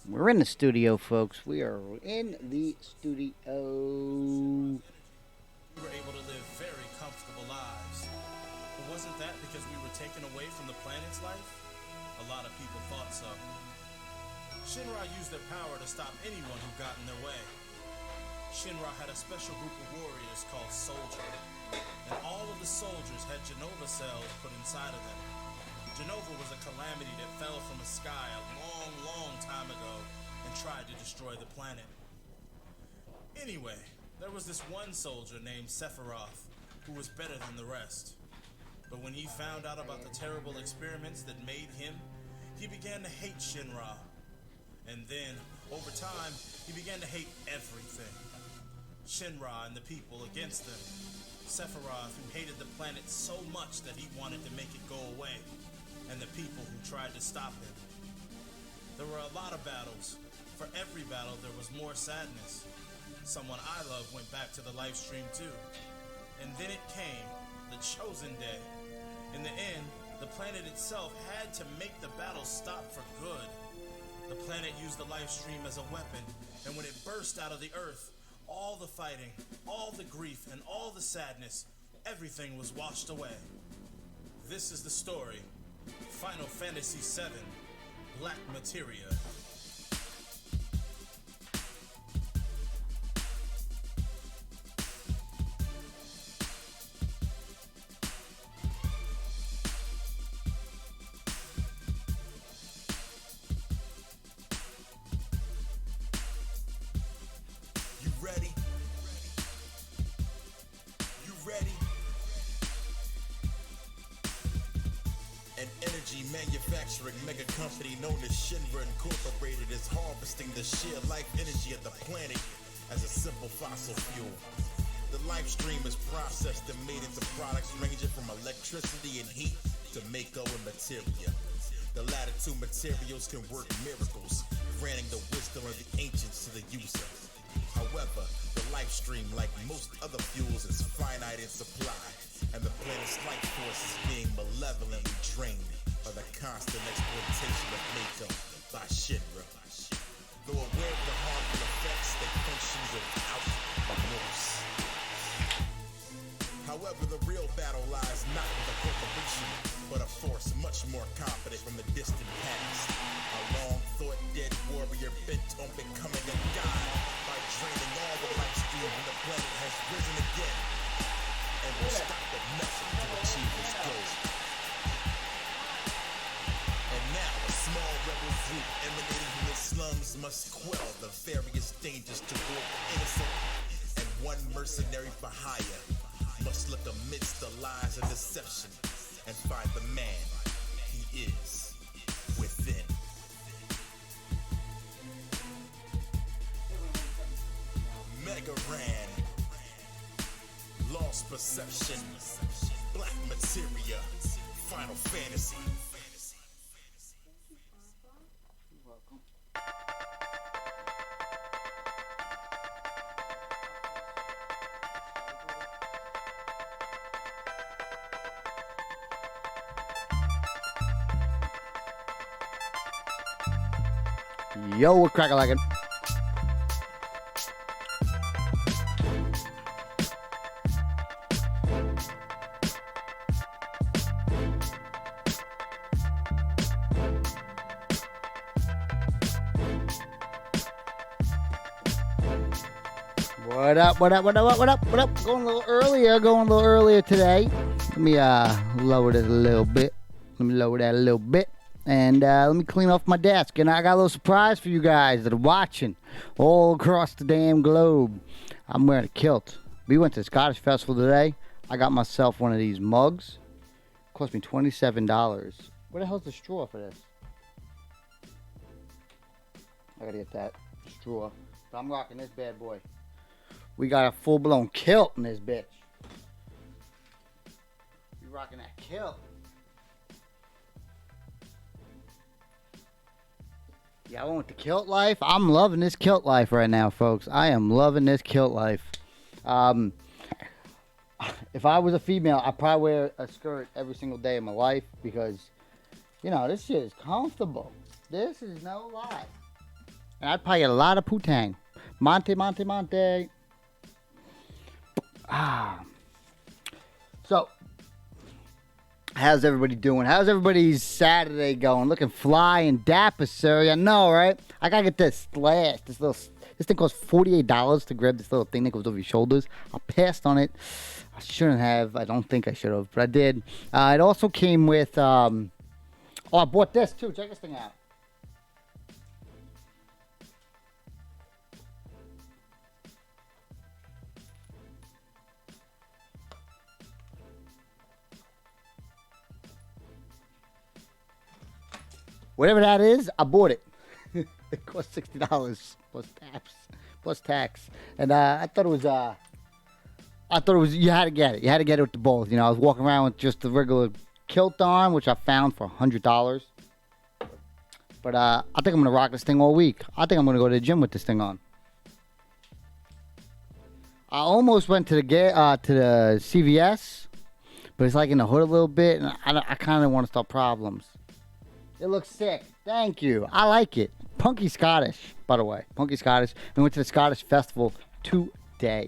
We're in the studio, folks. We are in the studio. We were able to live very comfortable lives. But wasn't that because we were taken away from the planet's life? A lot of people thought so. Shinra used their power to stop anyone who got in their way. Shinra had a special group of warriors called Soldier, and all of the soldiers had Genova cells put inside of them. Genova was a calamity that fell from the sky a long, long time ago and tried to destroy the planet. Anyway, there was this one soldier named Sephiroth who was better than the rest. But when he found out about the terrible experiments that made him, he began to hate Shinra. And then, over time, he began to hate everything. Shinra and the people against them. Sephiroth, who hated the planet so much that he wanted to make it go away. And the people who tried to stop him. There were a lot of battles. For every battle, there was more sadness. Someone I love went back to the live stream too. And then it came, the chosen day. In the end, the planet itself had to make the battle stop for good. The planet used the live stream as a weapon, and when it burst out of the earth, all the fighting, all the grief, and all the sadness, everything was washed away. This is the story. Final Fantasy VII, Black Materia. You ready? You ready? An energy manufacturing mega company known as Shinra Incorporated is harvesting the sheer life energy of the planet as a simple fossil fuel. The life stream is processed and made into products ranging from electricity and heat to Mako and materia. The latter two materials can work miracles, granting the wisdom of the ancients to the user. However, the life stream, like most other fuels, is finite in supply, and the planet's life force is being malevolently drained by the constant exploitation of Mako by Shinra. Though aware of the harmful effects, they function without remorse. However, the real battle lies not with a corporation, but a force much more confident from the distant past. A long-thought dead warrior bent on becoming a god by draining all the life stream when the planet has risen again, and will stop at nothing to achieve his goal. And now a small rebel group emanating from the slums must quell the various dangers toward the innocent, and one mercenary for hire must look amidst the lies and deception and find the man he is within. Mega Ran, Lost Perception, Black Materia, Final Fantasy. Yo, we're cracking like it. What up, what up, what up, what up, what up? Going a little earlier today. Let me lower this a little bit. Let me lower that a little bit. And let me clean off my desk. And I got a little surprise for you guys that are watching all across the damn globe. I'm wearing a kilt. We went to the Scottish Festival today. I got myself one of these mugs. Cost me $27. Where the hell's the straw for this? I gotta get that straw. But I'm rocking this bad boy. We got a full-blown kilt in this bitch. We rocking that kilt. Y'all want the kilt life? I'm loving this kilt life right now, folks. I am loving this kilt life. If I was a female, I'd probably wear a skirt every single day of my life because, you know, this shit is comfortable. This is no lie. And I'd probably get a lot of putang. Monte. So, how's everybody doing? How's everybody's Saturday going? Looking fly and dapper, sir. I know, right? I gotta get this slash. This thing costs $48 to grab this little thing that goes over your shoulders. I passed on it. I shouldn't have. I don't think I should have, but I did. It also came with. I bought this too. Check this thing out. Whatever that is, I bought it. It cost $60 plus tax, and I thought it was. You had to get it. You had to get it with the both. You know, I was walking around with just the regular kilt on, which I found for $100. But I think I'm gonna rock this thing all week. I think I'm gonna go to the gym with this thing on. I almost went to the CVS, but it's like in the hood a little bit, and I kind of want to start problems. It looks sick. Thank you. I like it. Punky Scottish, by the way. Punky Scottish. We went to the Scottish Festival today.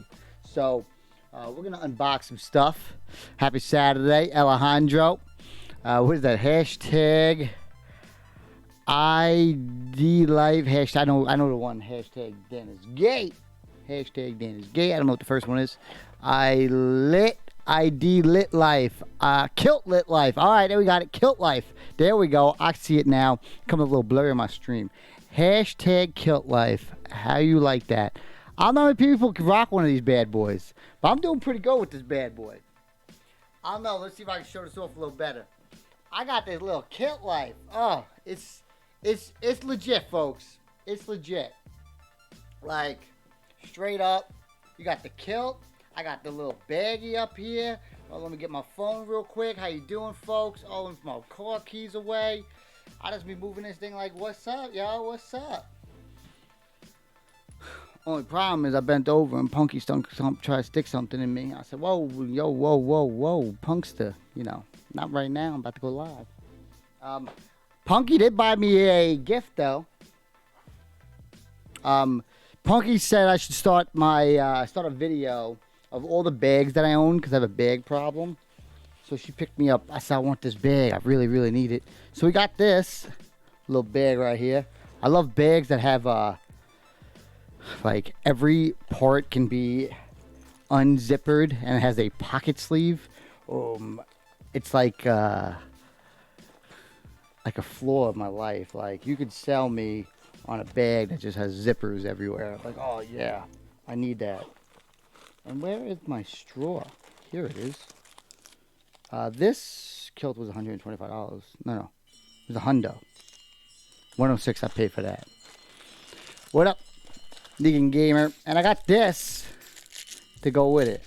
So, we're going to unbox some stuff. Happy Saturday, Alejandro. What is that? Hashtag ID Life. Hashtag, I know the one. Hashtag Dan is gay. Hashtag Dan is gay. I don't know what the first one is. ID Lit Life. Kilt Lit Life. All right, there we got it. Kilt Life. There we go. I see it now. Coming a little blurry on my stream. Hashtag Kilt Life. How you like that? I don't know if people can rock one of these bad boys, but I'm doing pretty good with this bad boy. I don't know. Let's see if I can show this off a little better. I got this little Kilt Life. Oh, it's legit, folks. It's legit. Like, straight up. You got the kilt. I got the little baggie up here. Oh, let me get my phone real quick. How you doing, folks? Oh, and my car keys away. I just be moving this thing like, what's up, yo? What's up? Only problem is I bent over and Punky tried to stick something in me. I said, whoa, Punkster. You know, not right now. I'm about to go live. Punky did buy me a gift, though. Punky said I should start a video of all the bags that I own because I have a bag problem. So she picked me up. I said, I want this bag. I really, really need it. So we got this little bag right here. I love bags that have, like, every part can be unzippered and it has a pocket sleeve. It's like a flaw of my life. Like, you could sell me on a bag that just has zippers everywhere. Like, oh, yeah, I need that. And where is my straw? Here it is. This kilt was $125. No. It was $100. $106 I paid for that. What up, Negan Gamer? And I got this to go with it.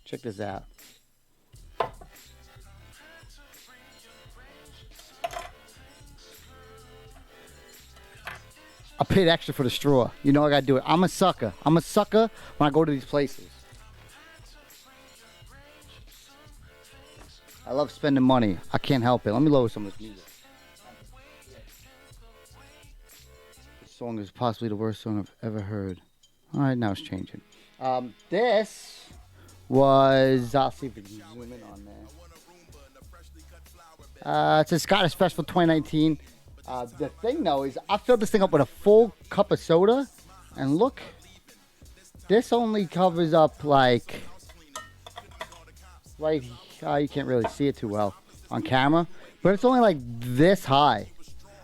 Check this out. I paid extra for the straw. You know I gotta do it. I'm a sucker. I'm a sucker when I go to these places. I love spending money. I can't help it. Let me lower some of this music. This song is possibly the worst song I've ever heard. All right, now it's changing. This was... I'll see if we can zoom in on there. It's a Scottish Festival 2019. The thing, though, is I filled this thing up with a full cup of soda. And look. This only covers up, like... right here. You can't really see it too well on camera, but it's only like this high.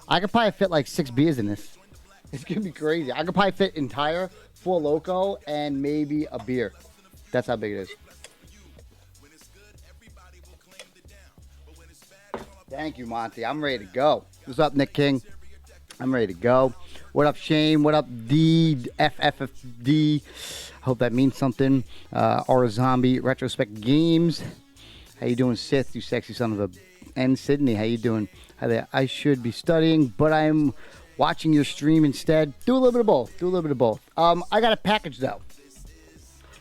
I could probably fit like 6 beers in this. It's gonna be crazy. I could probably fit entire Four Loko and maybe a beer. That's how big it is. Thank you, Monty. I'm ready to go. What's up, Nick King? I'm ready to go. What up, Shane? What up, DFFFD? Hope that means something. Our Zombie Retrospect Games. How you doing, Sith? You sexy son of a... And Sydney, how you doing? Hi there. I should be studying, but I'm watching your stream instead. Do a little bit of both. Do a little bit of both. I got a package, though.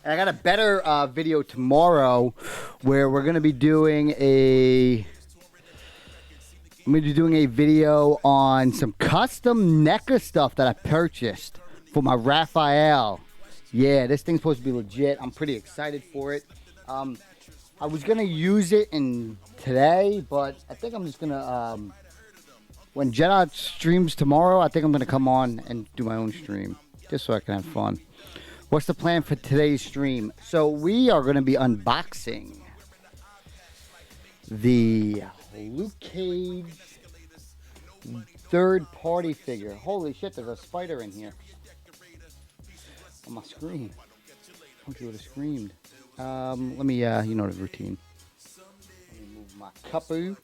And I got a better video tomorrow where we're going to be doing a I'm going to be doing a video on some custom NECA stuff that I purchased for my Raphael. Yeah, this thing's supposed to be legit. I'm pretty excited for it. I was going to use it today, but I think I'm just going to, when Jedi streams tomorrow, I think I'm going to come on and do my own stream, just so I can have fun. What's the plan for today's stream? So we are going to be unboxing the Luke Cage third-party figure. Holy shit, there's a spider in here on my screen. I think you would have screamed. Let me, you know the routine. Let me move my cuppa.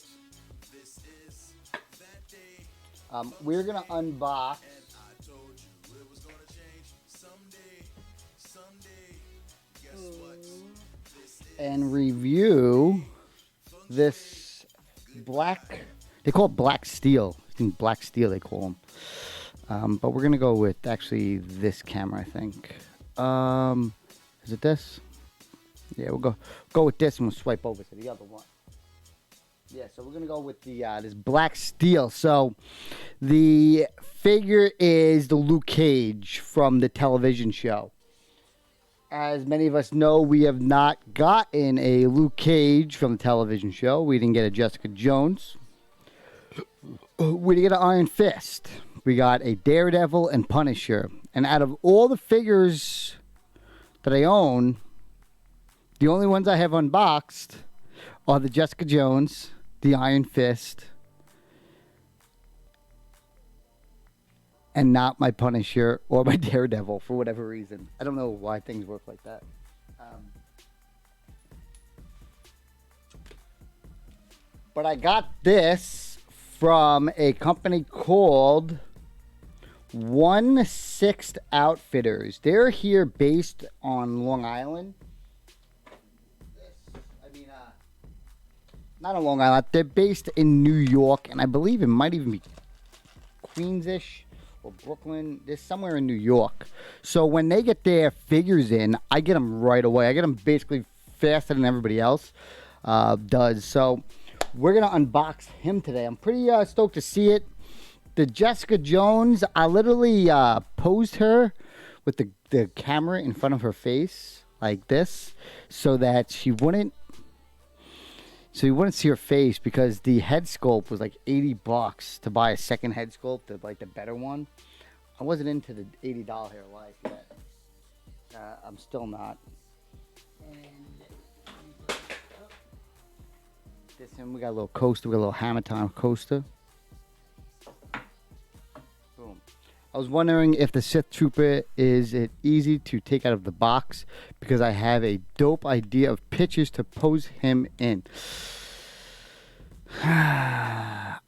We're going to unbox and review this black, they call it black steel. I think black steel they call them. But we're going to go with actually this camera, I think. Is it this? Yeah, we'll go with this and we'll swipe over to the other one. Yeah, so we're going to go with the this black steel. So the figure is the Luke Cage from the television show. As many of us know, we have not gotten a Luke Cage from the television show. We didn't get a Jessica Jones. We didn't get an Iron Fist. We got a Daredevil and Punisher. And out of all the figures that I own, the only ones I have unboxed are the Jessica Jones, the Iron Fist, and not my Punisher or my Daredevil for whatever reason. I don't know why things work like that. But I got this from a company called 1/6 Outfitters. They're here based on Long Island. Not on Long Island. They're based in New York, and I believe it might even be Queens-ish or Brooklyn. They're somewhere in New York. So when they get their figures in, I get them right away. I get them basically faster than everybody else does. So we're going to unbox him today. I'm pretty stoked to see it. The Jessica Jones, I literally posed her with the camera in front of her face like this so that you wouldn't see her face, because the head sculpt was like $80 to buy a second head sculpt, like the better one. I wasn't into the $80 hair life yet. I'm still not. And this one, we got a little coaster. We got a little Hammer Time coaster. Boom. I was wondering if the Sith Trooper is it easy to take out of the box, because I have a dope idea of pictures to pose him in. I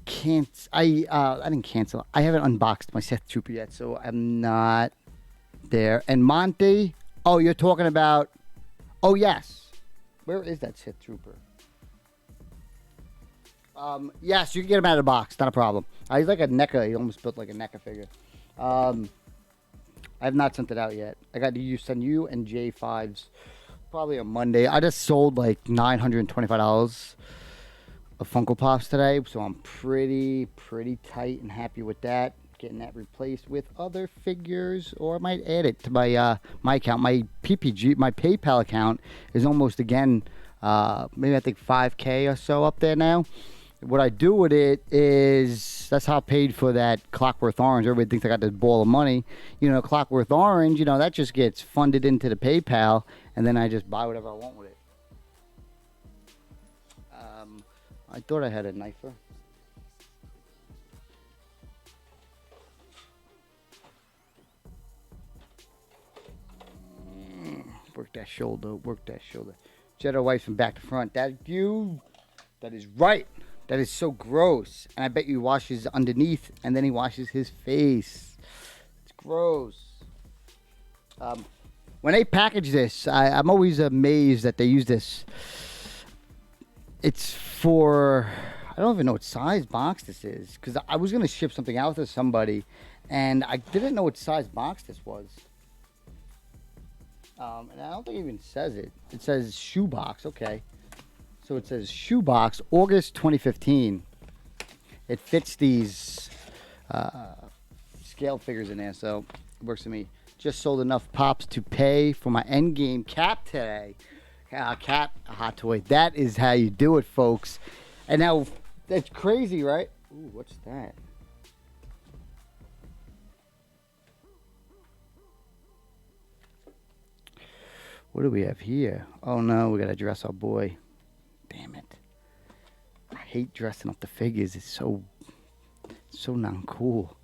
didn't cancel. I haven't unboxed my Sith Trooper yet, so I'm not there. And Monty, oh, you're talking about, oh yes, where is that Sith Trooper? Yes, you can get him out of the box. Not a problem. He's like a NECA. He almost built like a NECA figure. I have not sent it out yet. I got to send you and J5s probably on Monday. I just sold like $925 of Funko Pops today, so I'm pretty tight and happy with that. Getting that replaced with other figures, or I might add it to my my account. My PPG, my PayPal account is almost again, maybe I think 5K or so up there now. What I do with it is, that's how I paid for that Clockwork Orange. Everybody thinks I got this ball of money. You know, Clockwork Orange, you know, that just gets funded into the PayPal, and then I just buy whatever I want with it. I thought I had a knifer. Work that shoulder, work that shoulder. Jedi wipes from back to front. That you, that is right. That is so gross. And I bet you he washes underneath and then he washes his face. It's gross. When they package this, I'm always amazed that they use this. It's for, I don't even know what size box this is, because I was going to ship something out to somebody and I didn't know what size box this was. And I don't think it even says it. It says shoebox. Okay. So it says shoebox, August 2015. it fits these scale figures in there, so it works for me. Just sold enough pops to pay for my endgame cap today. Cap, a hot toy. That is how you do it, folks. And now, that's crazy, right? Ooh, what's that? What do we have here? Oh no, we gotta dress our boy. Damn it. I hate dressing up the figures. It's so non-cool.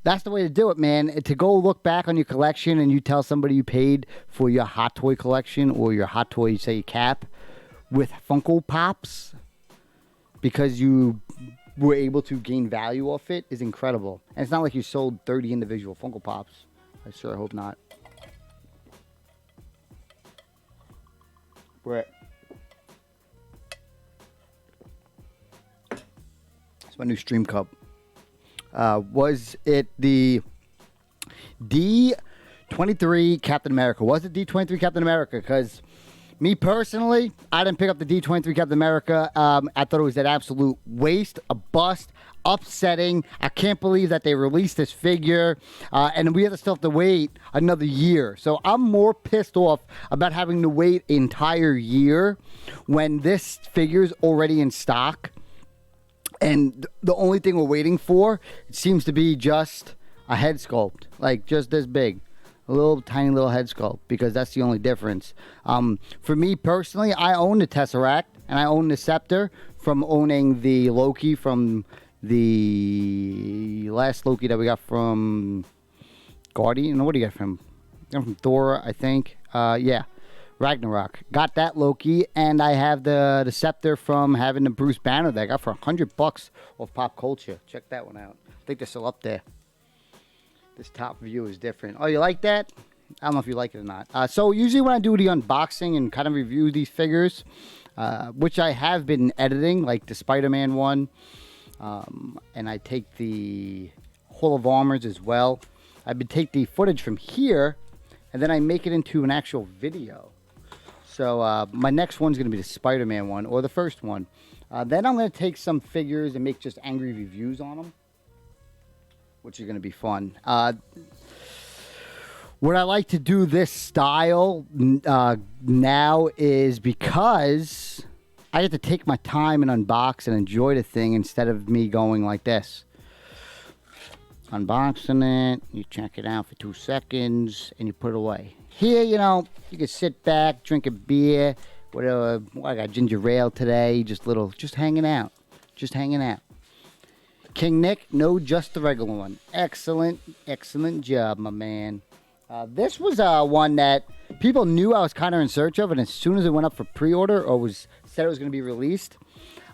That's the way to do it, man. To go look back on your collection and you tell somebody you paid for your Hot Toy collection or your Hot Toy, say, your cap with Funko Pops because you were able to gain value off it is incredible. And it's not like you sold 30 individual Funko Pops. I sure hope not. Brett. It's my new stream cup. Was it the D23 Captain America? Was it D23 Captain America? Because me personally, I didn't pick up the D23 Captain America. I thought it was an absolute waste, a bust, upsetting. I can't believe that they released this figure, and we still have to wait another year. So I'm more pissed off about having to wait an entire year when this figure's already in stock. And the only thing we're waiting for, it seems to be just a head sculpt, like just this big. A little tiny little head sculpt, because that's the only difference. For me personally, I own the Tesseract, and I own the Scepter from owning the Loki from the last Loki that we got from Guardian. What do you get from? From Thor, I think. Yeah. Ragnarok. Got that Loki, and I have the Scepter from having the Bruce Banner that I got for $100 off Pop Culture. Check that one out. I think they're still up there. This top view is different. Oh, you like that? I don't know if you like it or not. So usually when I do the unboxing and kind of review these figures, which I have been editing, like the Spider-Man one, and I take the Hall of Armors as well. I would take the footage from here, and then I make it into an actual video. So my next one's going to be the Spider-Man one, or the first one. Then I'm going to take some figures and make just angry reviews on them, which is going to be fun. What I like to do this style now is because I get to take my time and unbox and enjoy the thing instead of me going like this. Unboxing it, you check it out for 2 seconds, and you put it away. Here, you know, you can sit back, drink a beer, whatever. I got ginger ale today, just hanging out. Just hanging out. King Nick, no, just the regular one. Excellent, excellent job, my man. This was one that people knew I was kind of in search of, and as soon as it went up for pre-order or said it was going to be released,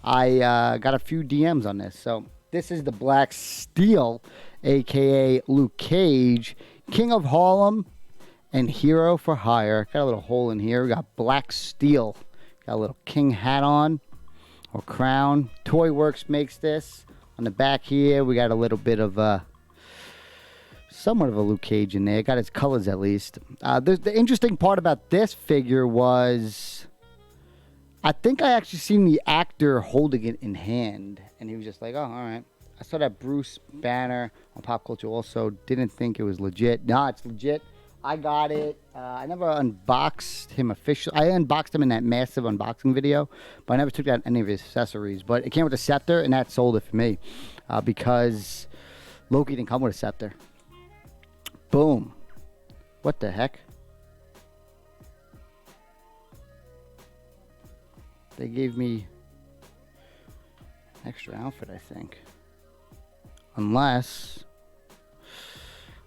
I got a few DMs on this. So this is the Black Steel, a.k.a. Luke Cage, King of Harlem, and Hero for Hire. Got a little hole in here. We got Black Steel. Got a little king hat on, or crown. Toy Works makes this. On the back here, we got a little bit of somewhat of a Luke Cage in there. Got his colors at least. The interesting part about this figure was, I think I actually seen the actor holding it in hand, and he was just like, oh, all right. I saw that Bruce Banner on Pop Culture also. Didn't think it was legit. No, it's legit. I got it. I never unboxed him officially. I unboxed him in that massive unboxing video, but I never took out any of his accessories. But it came with a scepter, and that sold it for me because Loki didn't come with a scepter. Boom. What the heck? They gave me extra outfit, I think. Unless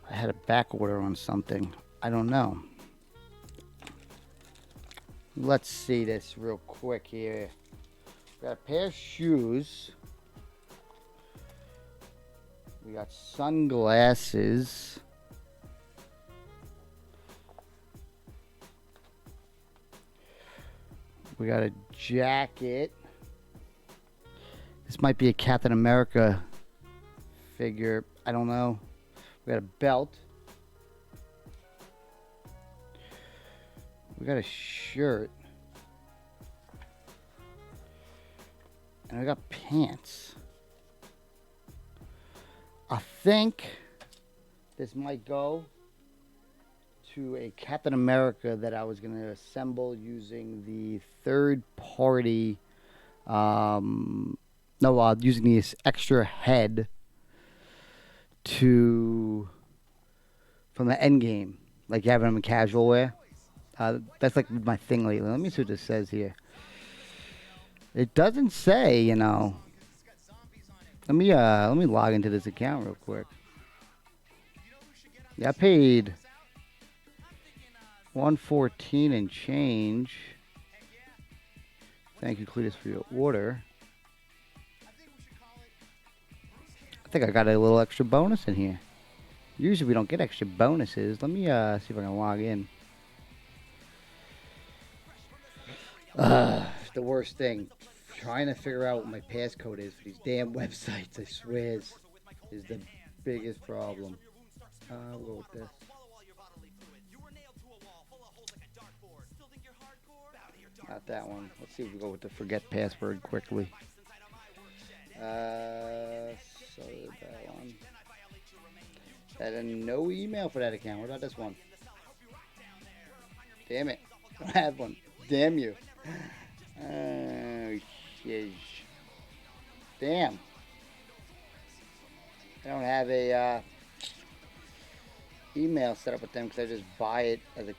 I had a back order on something. I don't know. Let's see this real quick here. We got a pair of shoes. We got sunglasses. We got a jacket. This might be a Captain America figure. I don't know. We got a belt. We got a shirt. And I got pants. I think this might go to a Captain America that I was going to assemble using the third party, using this extra head from the end game, like having them in casual wear. That's like my thing lately. Let me see what this says here. It doesn't say, you know. Let me log into this account real quick. Yeah, I paid $114 and change. Thank you, Cletus, for your order. I think I got a little extra bonus in here. Usually we don't get extra bonuses. Let me see if I can log in. It's the worst thing. Trying to figure out what my passcode is for these damn websites, I swear, is the biggest problem. We'll go with this. Not that one. Let's see if we go with the forget password quickly. So that one. I had no email for that account. What about this one? Damn it. I don't have one. Damn you. Oh, shiz. Damn. I don't have a email set up with them because I just buy it as a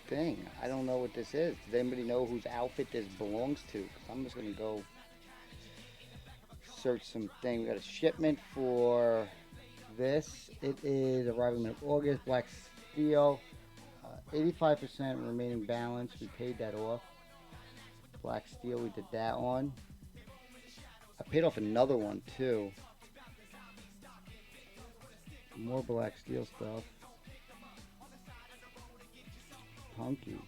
thing. I don't know what this is. Does anybody know whose outfit this belongs to? 'Cause I'm just going to go search some thing. We got a shipment for this. It is arriving in August. Black Steel. 85% remaining balance. We paid that off. Black Steel, we did that one. I paid off another one too. More Black Steel stuff. Punky.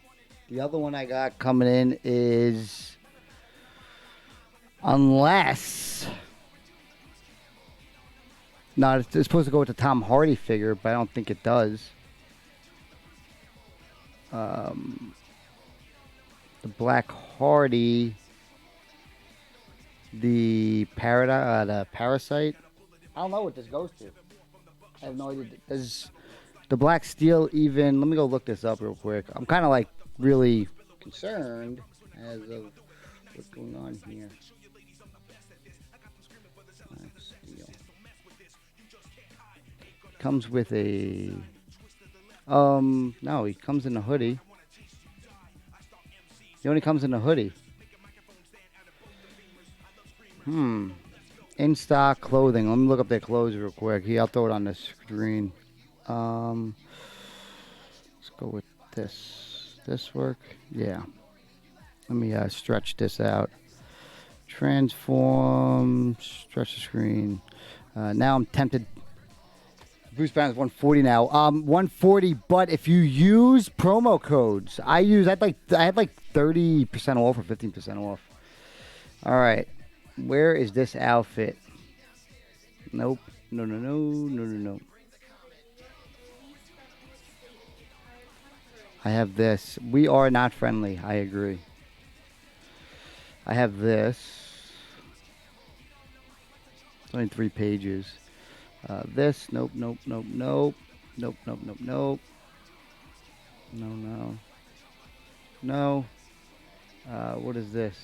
The other one I got coming in is, unless, no, it's supposed to go with the Tom Hardy figure, but I don't think it does. The Black Hardy, the Parasite. I don't know what this goes to. I have no idea. Does the Black Steel even? Let me go look this up real quick. I'm kind of like really concerned as of what's going on here. Black Steel comes with a. No, he comes in a hoodie. He only comes in a hoodie. In stock clothing. Let me look up their clothes real quick. Here, I'll throw it on the screen. Let's go with this. This work? Yeah. Let me stretch this out. Transform. Stretch the screen. Now I'm tempted. Bruce Banner's 140 now. 140, but if you use promo codes, I had like 30% off or 15% off. All right. Where is this outfit? Nope. No. I have this. We are not friendly. I agree. I have this. It's only 3 pages. This. Nope. No. What is this?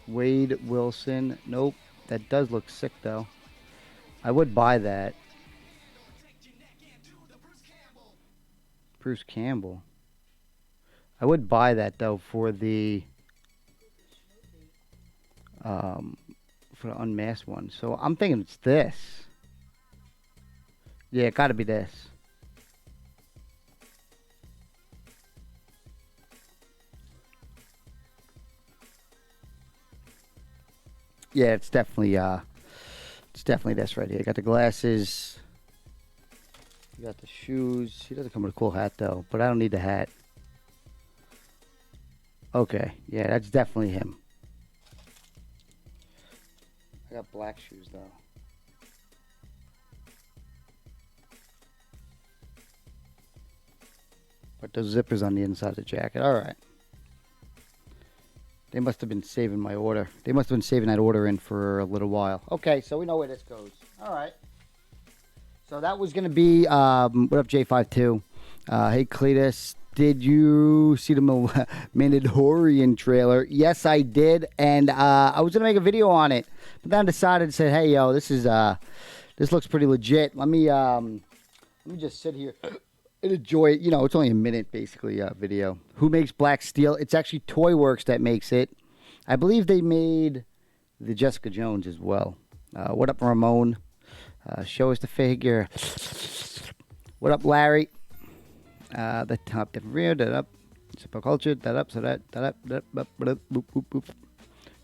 Wade Wilson. Nope. That does look sick, though. I would buy that. Bruce Campbell. I would buy that, though, for the unmasked one. So I'm thinking it's this. Yeah, it got to be this. Yeah, it's definitely this right here. Got the glasses. You got the shoes. He doesn't come with a cool hat though, but I don't need the hat. Okay, yeah, that's definitely him. I got black shoes though. But the zipper's on the inside of the jacket. All right. They must have been saving my order. They must have been saving that order in for a little while. Okay, so we know where this goes. All right. So that was going to be, what up, J52? Hey, Cletus, did you see the Mandalorian trailer? Yes, I did, and I was going to make a video on it. But then I decided to say, hey, yo, this looks pretty legit. Let me just sit here and enjoy it. You know, it's only a minute, basically, video. Who makes Black Steel? It's actually Toy Works that makes it. I believe they made the Jessica Jones as well. What up, Ramon? Show us the figure. What up, Larry? The top, the rear, that up. Super culture, that up, so that up, boop, boop, boop.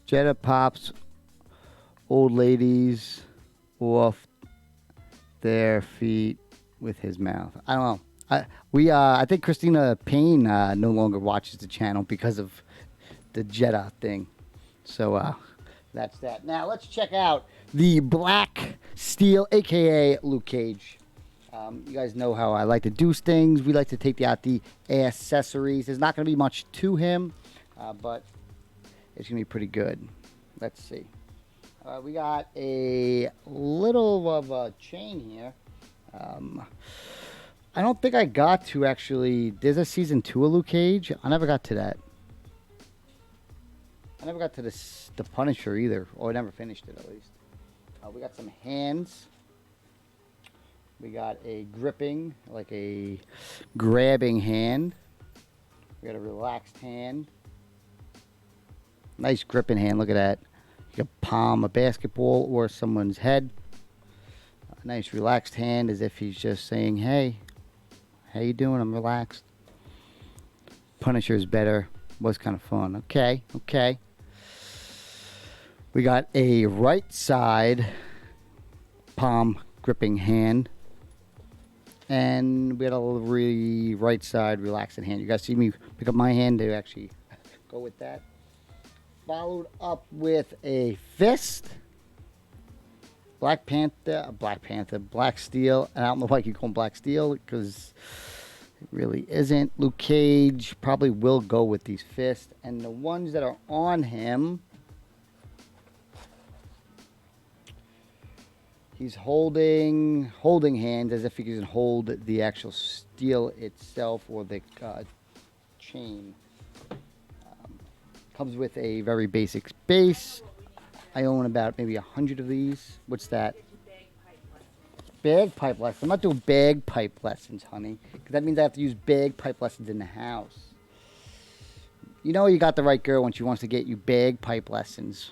Jetta pops old ladies off their feet with his mouth. I don't know. I think Christina Payne no longer watches the channel because of the Jetta thing. So that's that. Now let's check out the Black Steel, aka Luke Cage. You guys know how I like to do things. We like to take out the accessories. There's not going to be much to him, but it's going to be pretty good. Let's see. We got a little of a chain here. I don't think I got to actually. There's a season 2 of Luke Cage. I never got to that. I never got to the Punisher either, or I never finished it at least. We got some hands. We got a gripping, like a grabbing hand. We got a relaxed hand. Nice gripping hand. Look at that. You can palm a basketball or someone's head. A nice relaxed hand, as if he's just saying, "Hey, how you doing? I'm relaxed." Punisher's better. Was kind of fun. Okay, okay. We got a right side palm gripping hand. And we got a really right side relaxing hand. You guys see me pick up my hand to actually go with that. Followed up with a fist. Black Steel. And I don't know if I can call him Black Steel because it really isn't. Luke Cage probably will go with these fists. And the ones that are on him, he's holding hands as if he can hold the actual steel itself or the chain. Comes with a very basic base. I own about maybe 100 of these. What's that? Bagpipe lessons. I'm not doing bagpipe lessons, honey, because that means I have to use bagpipe lessons in the house. You know you got the right girl when she wants to get you bagpipe lessons.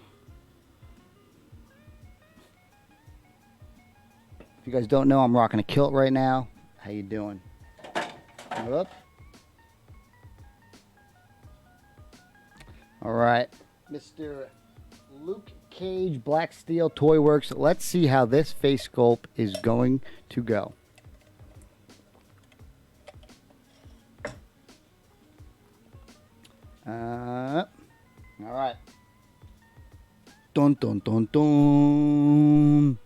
If you guys don't know, I'm rocking a kilt right now. How you doing? Whoop. All right, Mr. Luke Cage, Black Steel Toy Works. Let's see how this face sculpt is going to go. All right. Dun dun dun dun.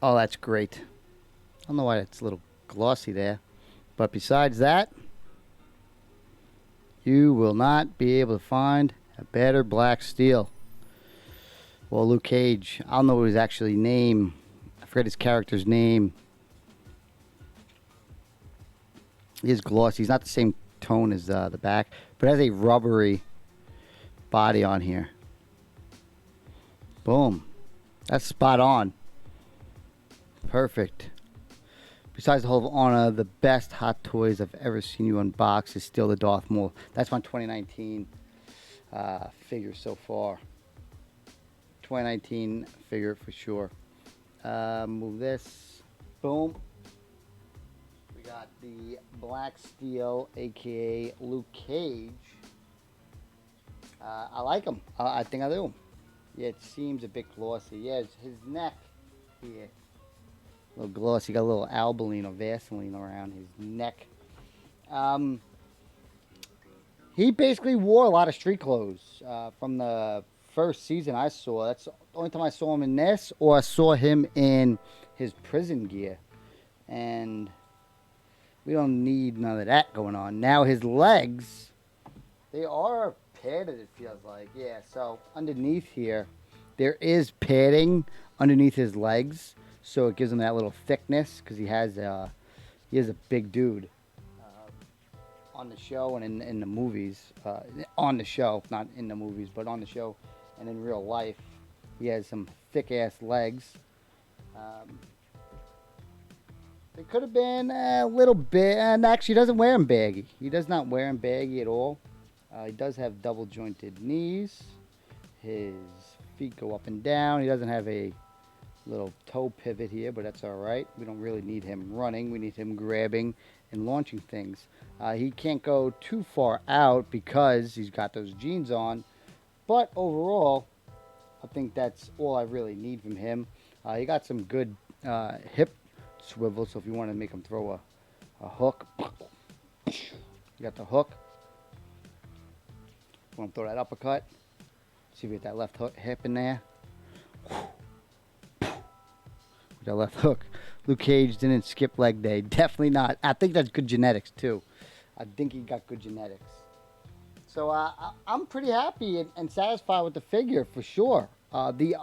Oh, that's great. I don't know why it's a little glossy there. But besides that, you will not be able to find a better Black Steel. Well, Luke Cage, I don't know his actually name. I forget his character's name. He is glossy. He's not the same tone as the back, but has a rubbery body on here. Boom. That's spot on. Perfect. Besides the whole honor, the best Hot Toys I've ever seen you unbox is still the Darth Maul. That's my 2019 figure so far. 2019 figure for sure. Move this. Boom. We got the Black Steel, aka Luke Cage. I like him. I think I do. Yeah, it seems a bit glossy. Yeah, his neck here. A little glossy. Got a little Albaline or Vaseline around his neck. He basically wore a lot of street clothes from the first season I saw. That's the only time I saw him in this, or I saw him in his prison gear. And we don't need none of that going on. Now his legs, They are padded, it feels like. Yeah, so underneath here, there is padding underneath his legs, so it gives him that little thickness because he is a big dude on the show and in the movies. On the show, not in the movies, but on the show and in real life, he has some thick ass legs. Um, They could have been a little bit, and actually he doesn't wear them baggy. He does not wear them baggy at all. He does have double jointed knees. His feet go up and down. He doesn't have a little toe pivot here, but that's all right. We don't really need him running. We need him grabbing and launching things. He can't go too far out because he's got those jeans on. But overall, I think that's all I really need from him. He got some good hip swivel, so if you want to make him throw a hook, you got the hook. Want to throw that uppercut? See if you get that left hook, hip in there. With that left hook. Luke Cage didn't skip leg day. Definitely not. I think that's good genetics, too. I think he got good genetics. So I'm pretty happy and satisfied with the figure, for sure. The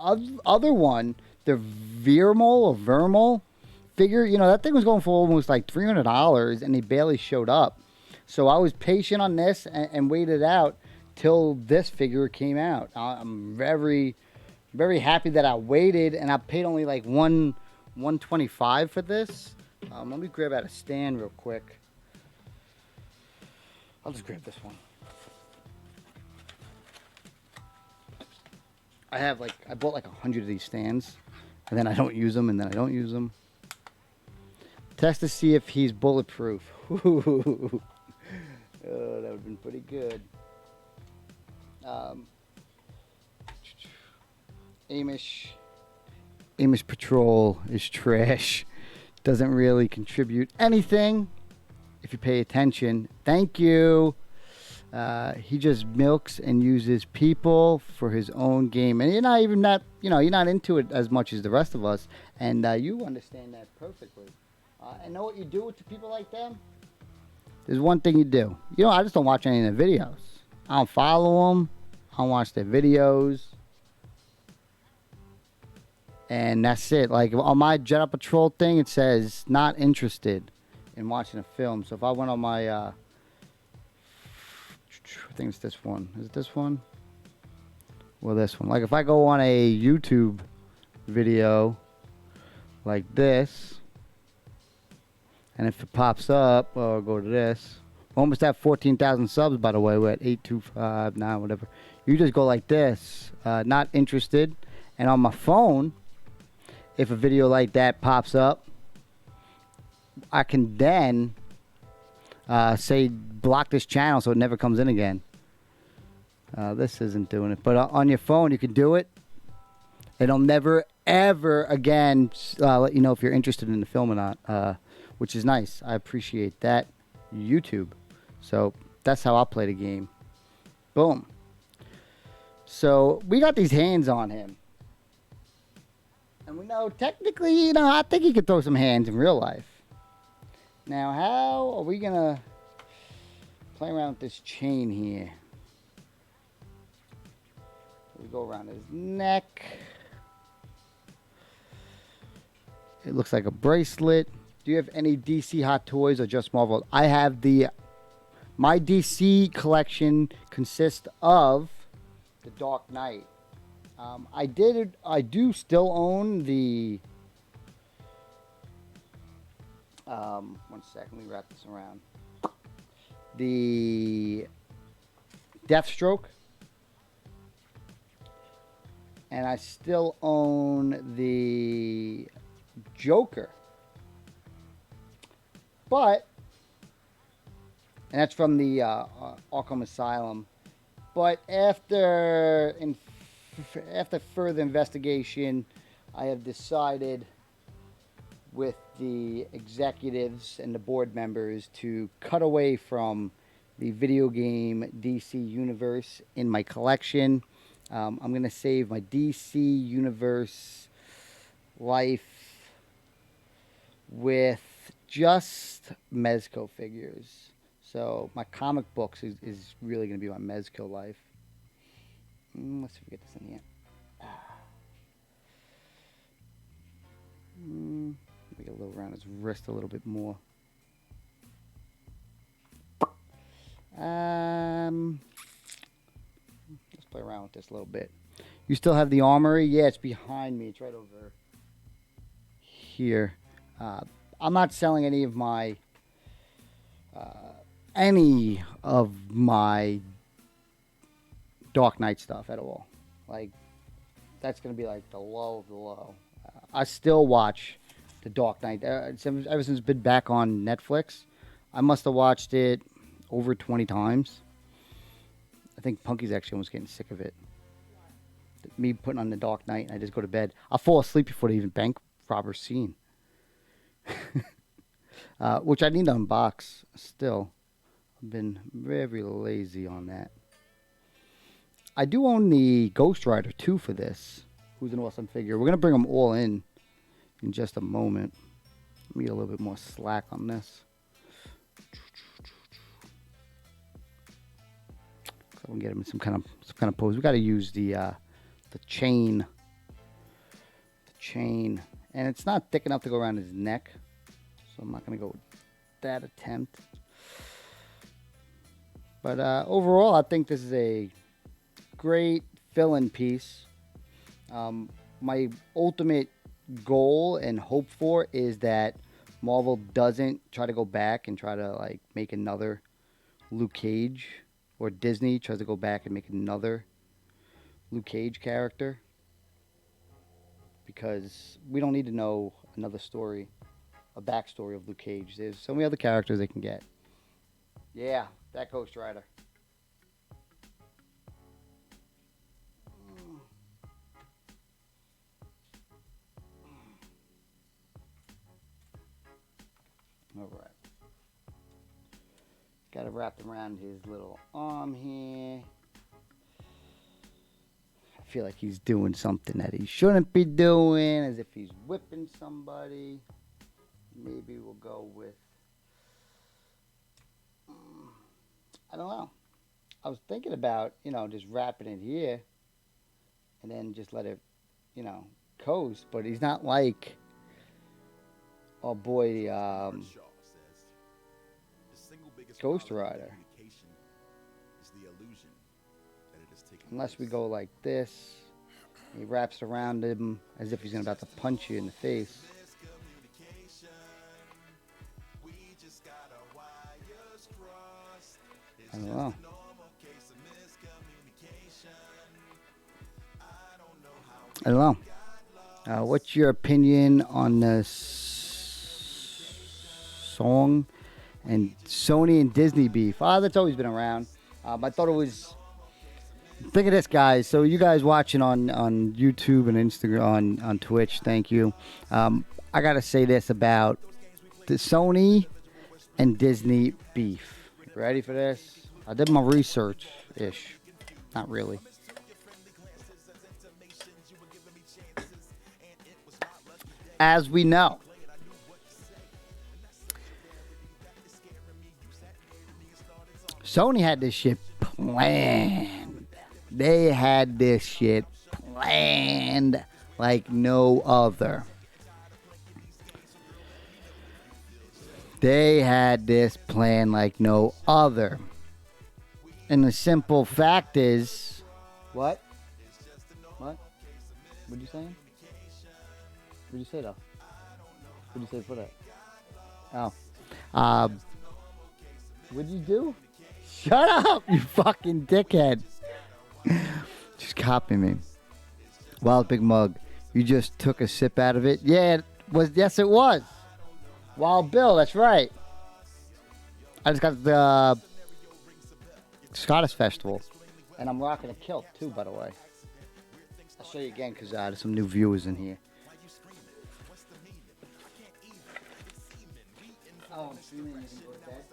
other one, the Vermal figure, that thing was going for almost like $300, and they barely showed up. So I was patient on this and waited out till this figure came out. I'm very, very happy that I waited, and I paid only like $125 for this. Let me grab out a stand real quick. I'll just grab this one. I bought like 100 of these stands, and then I don't use them, and then I don't use them. Test to see if he's bulletproof. Oh, that would have been pretty good. Amish Patrol is trash. Doesn't really contribute anything if you pay attention. Thank you. He just milks and uses people for his own game, and you're not into it as much as the rest of us, and you understand that perfectly. And know what you do with the people like them? There's one thing you do. I just don't watch any of their videos. I don't follow them. I don't watch their videos. And that's it. Like on my Jedi Patrol thing, it says not interested in watching a film. So if I went on my, I think it's this one. Is it this one? Well, this one. Like if I go on a YouTube video like this, and if it pops up, I'll go to this. Almost at 14,000 subs, by the way. We're at 825 now, whatever. You just go like this, not interested. And on my phone, if a video like that pops up, I can then say block this channel so it never comes in again. This isn't doing it. But on your phone, you can do it. It'll never, ever again let you know if you're interested in the film or not, which is nice. I appreciate that. YouTube. So that's how I'll play the game. Boom. So we got these hands on him. And we know technically, I think he could throw some hands in real life. Now, how are we going to play around with this chain here? We go around his neck. It looks like a bracelet. Do you have any DC Hot Toys or just Marvel? I have my DC collection consists of the Dark Knight. I do still own the, one second, let me wrap this around. The Deathstroke. And I still own the Joker. And that's from the Arkham Asylum. But after further investigation, I have decided with the executives and the board members to cut away from the video game DC Universe in my collection. I'm going to save my DC Universe life with just Mezco figures. So my comic books is really going to be my mezcal life. Let's see if we get this in here. Make it a little around his wrist a little bit more. Let's play around with this a little bit. You still have the armory? Yeah, it's behind me. It's right over here. I'm not selling any of my Dark Knight stuff at all. Like, that's gonna be like the low of the low. I still watch the Dark Knight ever since it's been back on Netflix. I must have watched it over 20 times. I think Punky's actually almost getting sick of it. Me putting on the Dark Knight and I just go to bed. I'll fall asleep before the even bank robber scene. Which I need to unbox still. I've been very lazy on that. I do own the Ghost Rider 2 for this. Who's an awesome figure. We're going to bring them all in just a moment. Let me get a little bit more slack on this. So we can get him in some kind of pose. We got to use the chain. The chain. And it's not thick enough to go around his neck. So I'm not going to go with that attempt. But overall, I think this is a great fill-in piece. My ultimate goal and hope for is that Marvel doesn't try to go back and try to like make another Luke Cage, or Disney tries to go back and make another Luke Cage character, because we don't need to know another story, a backstory of Luke Cage. There's so many other characters they can get. Yeah, that Ghost Rider. All right. Got it wrapped around his little arm here. I feel like he's doing something that he shouldn't be doing, as if he's whipping somebody. Maybe we'll go with... I don't know. I was thinking about, just wrapping it here and then just let it, coast. But he's not like, oh boy, Ghost Rider. Unless we go like this. He wraps around him as if he's about to punch you in the face. I don't know. I don't know. What's your opinion on this song and Sony and Disney beef? That's always been around. I thought it was... Think of this, guys. So you guys watching on YouTube and Instagram, on Twitch, thank you. I got to say this about the Sony and Disney beef. Ready for this? I did my research-ish. Not really. As we know, Sony had this shit planned. They had this shit planned like no other. They had this planned like no other. And the simple fact is... What? What? What you saying? What did you say, though? What did you say for that? Oh. What did you do? Shut up, you fucking dickhead. Just copy me. Wild Big Mug. You just took a sip out of it? Yeah, yes, it was. Wild Bill, that's right. I just got the Scottish Festival. And I'm rocking a kilt, too, by the way. I'll show you again, because there's some new viewers in here. Oh, I'm streaming. You can go to bed.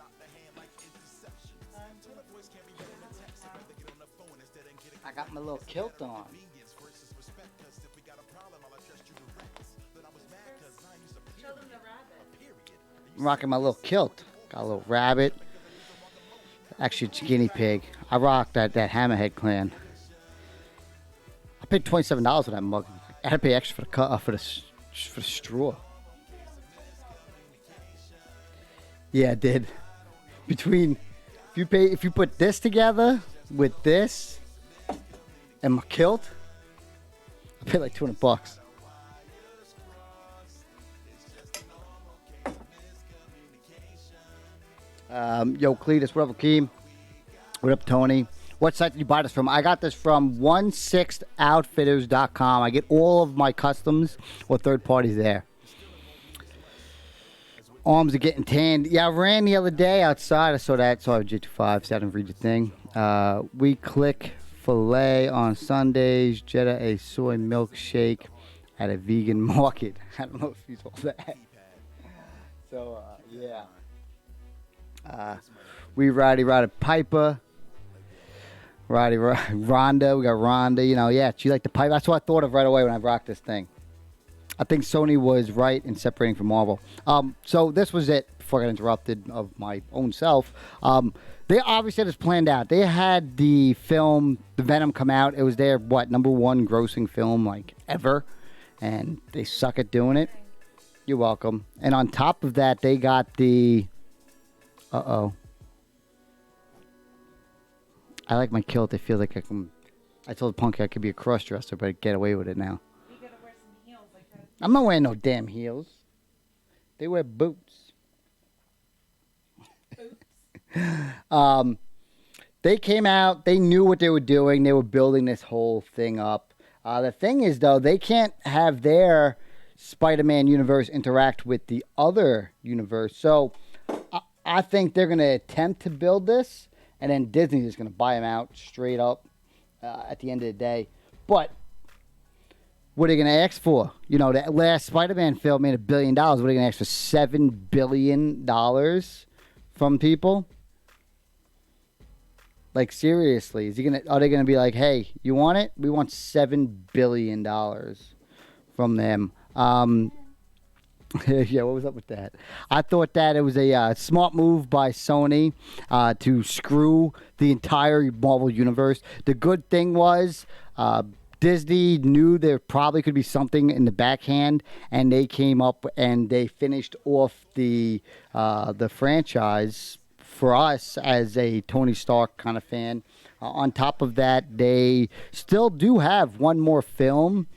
I got my little kilt on. I'm rocking my little kilt. Got a little rabbit. Actually, it's guinea pig. I rock that Hammerhead clan. I paid $27 for that mug. I had to pay extra for the for the straw. Yeah, it did. If you put this together with this and my kilt, I paid like $200. Yo, Cletus, what up, Akeem? What up, Tony? What site did you buy this from? I got this from 16outfitters.com. I get all of my customs or third parties there. Arms are getting tanned. Yeah, I ran the other day outside. I saw that. Saw J25. So I didn't read your thing. We click filet on Sundays. Jetta a soy milkshake at a vegan market. I don't know if you saw that. So, yeah. We ride a Piper. Rhonda. We got Rhonda. You know, yeah. She liked the Piper. That's what I thought of right away when I rocked this thing. I think Sony was right in separating from Marvel. So this was it before I got interrupted of my own self. They obviously had this planned out. They had the film, The Venom, come out. It was their, #1 grossing film, like, ever. And they suck at doing it. You're welcome. And on top of that, they got the... Uh-oh. I like my kilt. I feel like I can... I told Punky I could be a cross-dresser, but I'd get away with it now. You gotta wear some heels like that. I'm not wearing no damn heels. They wear boots. They came out. They knew what they were doing. They were building this whole thing up. The thing is, though, they can't have their Spider-Man universe interact with the other universe. So I think they're going to attempt to build this, and then Disney's just going to buy them out straight up at the end of the day. But what are they going to ask for? You know, that last Spider-Man film made $1 billion. What are they going to ask for? $7 billion from people? Like, seriously, are they gonna be like, hey, you want it? We want $7 billion from them. Yeah, what was up with that? I thought that it was a smart move by Sony to screw the entire Marvel universe. The good thing was Disney knew there probably could be something in the backhand, and they came up and they finished off the franchise for us as a Tony Stark kind of fan. On top of that, they still do have one more film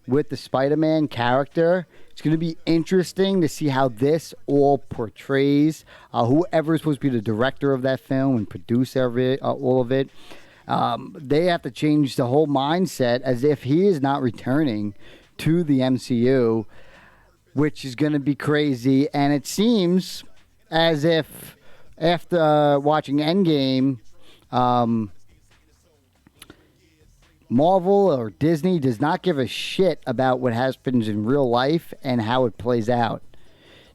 with the Spider-Man character. It's going to be interesting to see how this all portrays whoever is supposed to be the director of that film and producer of it, all of it. They have to change the whole mindset as if he is not returning to the MCU, which is going to be crazy. And it seems as if after watching Endgame, Marvel or Disney does not give a shit about what happens in real life and how it plays out.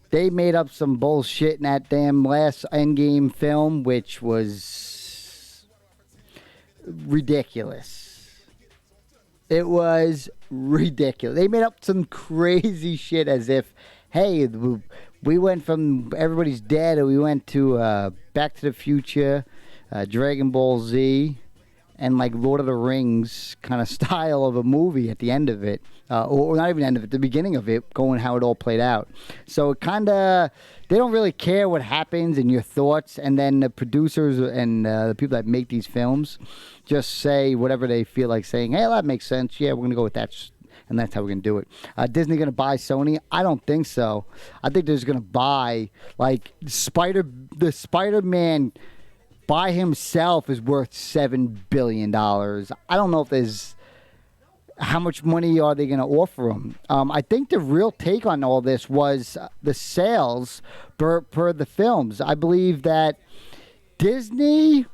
They made up some bullshit in that damn last Endgame film, which was ridiculous. It was ridiculous. They made up some crazy shit as if, hey, we went from everybody's dead and we went to Back to the Future, Dragon Ball Z, and like Lord of the Rings kind of style of a movie at the end of it. Or not even the end of it, the beginning of it, going how it all played out. So it kind of, they don't really care what happens and your thoughts. And then the producers and the people that make these films just say whatever they feel like saying. Hey, that makes sense. Yeah, we're going to go with that. And that's how we're going to do it. Disney going to buy Sony? I don't think so. I think they're just going to buy, like, the Spider-Man by himself is worth $7 billion. I don't know if there's... How much money are they going to offer him? I think the real take on all this was the sales per the films. I believe that Disney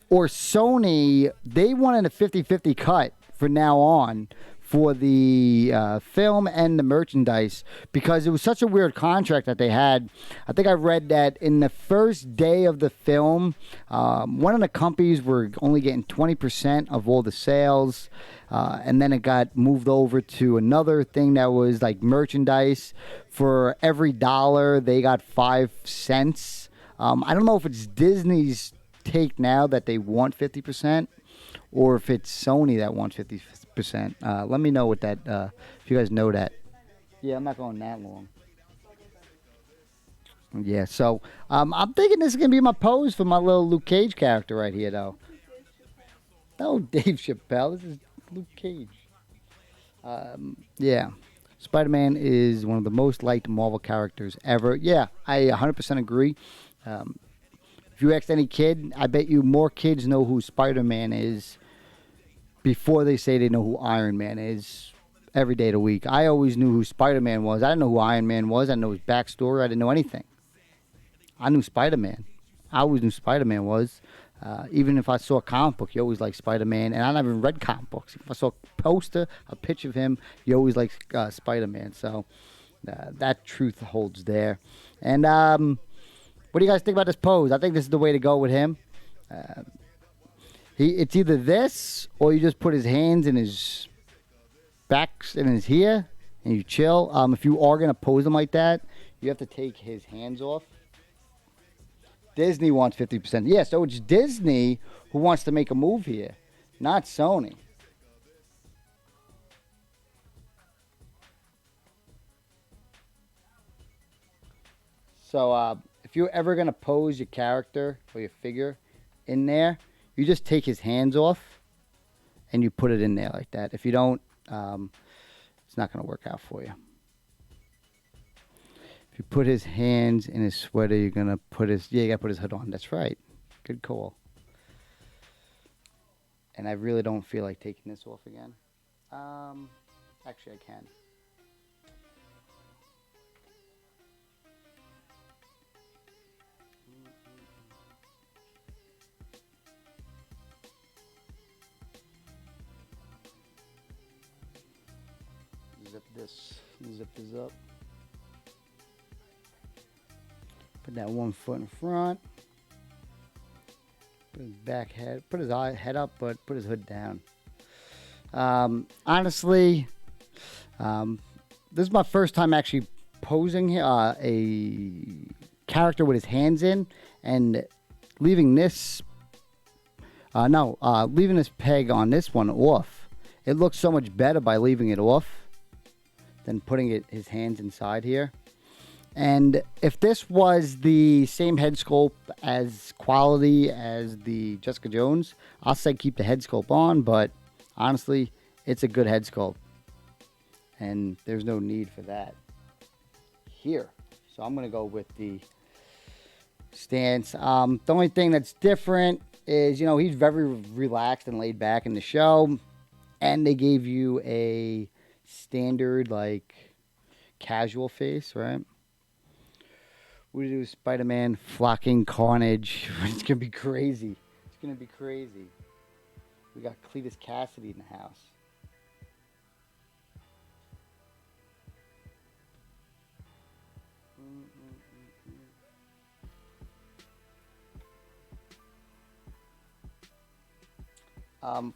or Sony, they wanted a 50-50 cut from now on for the film and the merchandise because it was such a weird contract that they had. I think I read that in the first day of the film, one of the companies were only getting 20% of all the sales, and then it got moved over to another thing that was like merchandise. For every dollar, they got 5 cents. I don't know if it's Disney's take now that they want 50%, or if it's Sony that wants 50%. Let me know what that. If you guys know that. Yeah, I'm not going that long. Yeah, so I'm thinking this is gonna be my pose for my little Luke Cage character right here, though. No, Dave Chappelle. This is Luke Cage. Yeah. Spider-Man is one of the most liked Marvel characters ever. Yeah, I 100% agree. If you asked any kid, I bet you more kids know who Spider-Man is before they say they know who Iron Man is every day of the week. I always knew who Spider-Man was. I didn't know who Iron Man was. I didn't know his backstory. I didn't know anything. I knew Spider-Man. I always knew Spider-Man was. Even if I saw a comic book, you always like Spider-Man. And I never even read comic books. If I saw a poster, a picture of him, you always like Spider-Man. So that truth holds there. And what do you guys think about this pose? I think this is the way to go with him. It's either this, or you just put his hands in his back and his here, and you chill. If you are going to pose him like that, you have to take his hands off. Disney wants 50%. Yeah, so it's Disney who wants to make a move here, not Sony. So if you're ever going to pose your character or your figure in there, you just take his hands off and you put it in there like that. If you don't, it's not going to work out for you. If you put his hands in his sweater, you're going to put his... Yeah, you got to put his hood on. That's right. Good call. And I really don't feel like taking this off again. Actually, I can. Zip this up. Put that one foot in front. Put his back head. Put his head up, but put his hood down. Honestly, this is my first time actually posing a character with his hands in and leaving this. Leaving this peg on this one off. It looks so much better by leaving it off than putting his hands inside here. And if this was the same head sculpt as quality as the Jessica Jones, I'll say keep the head sculpt on, but honestly, it's a good head sculpt. And there's no need for that here. So I'm going to go with the stance. The only thing that's different is, he's very relaxed and laid back in the show. And they gave you a standard, casual face, right? We do Spider-Man flocking carnage. It's going to be crazy. It's going to be crazy. We got Cletus Cassidy in the house.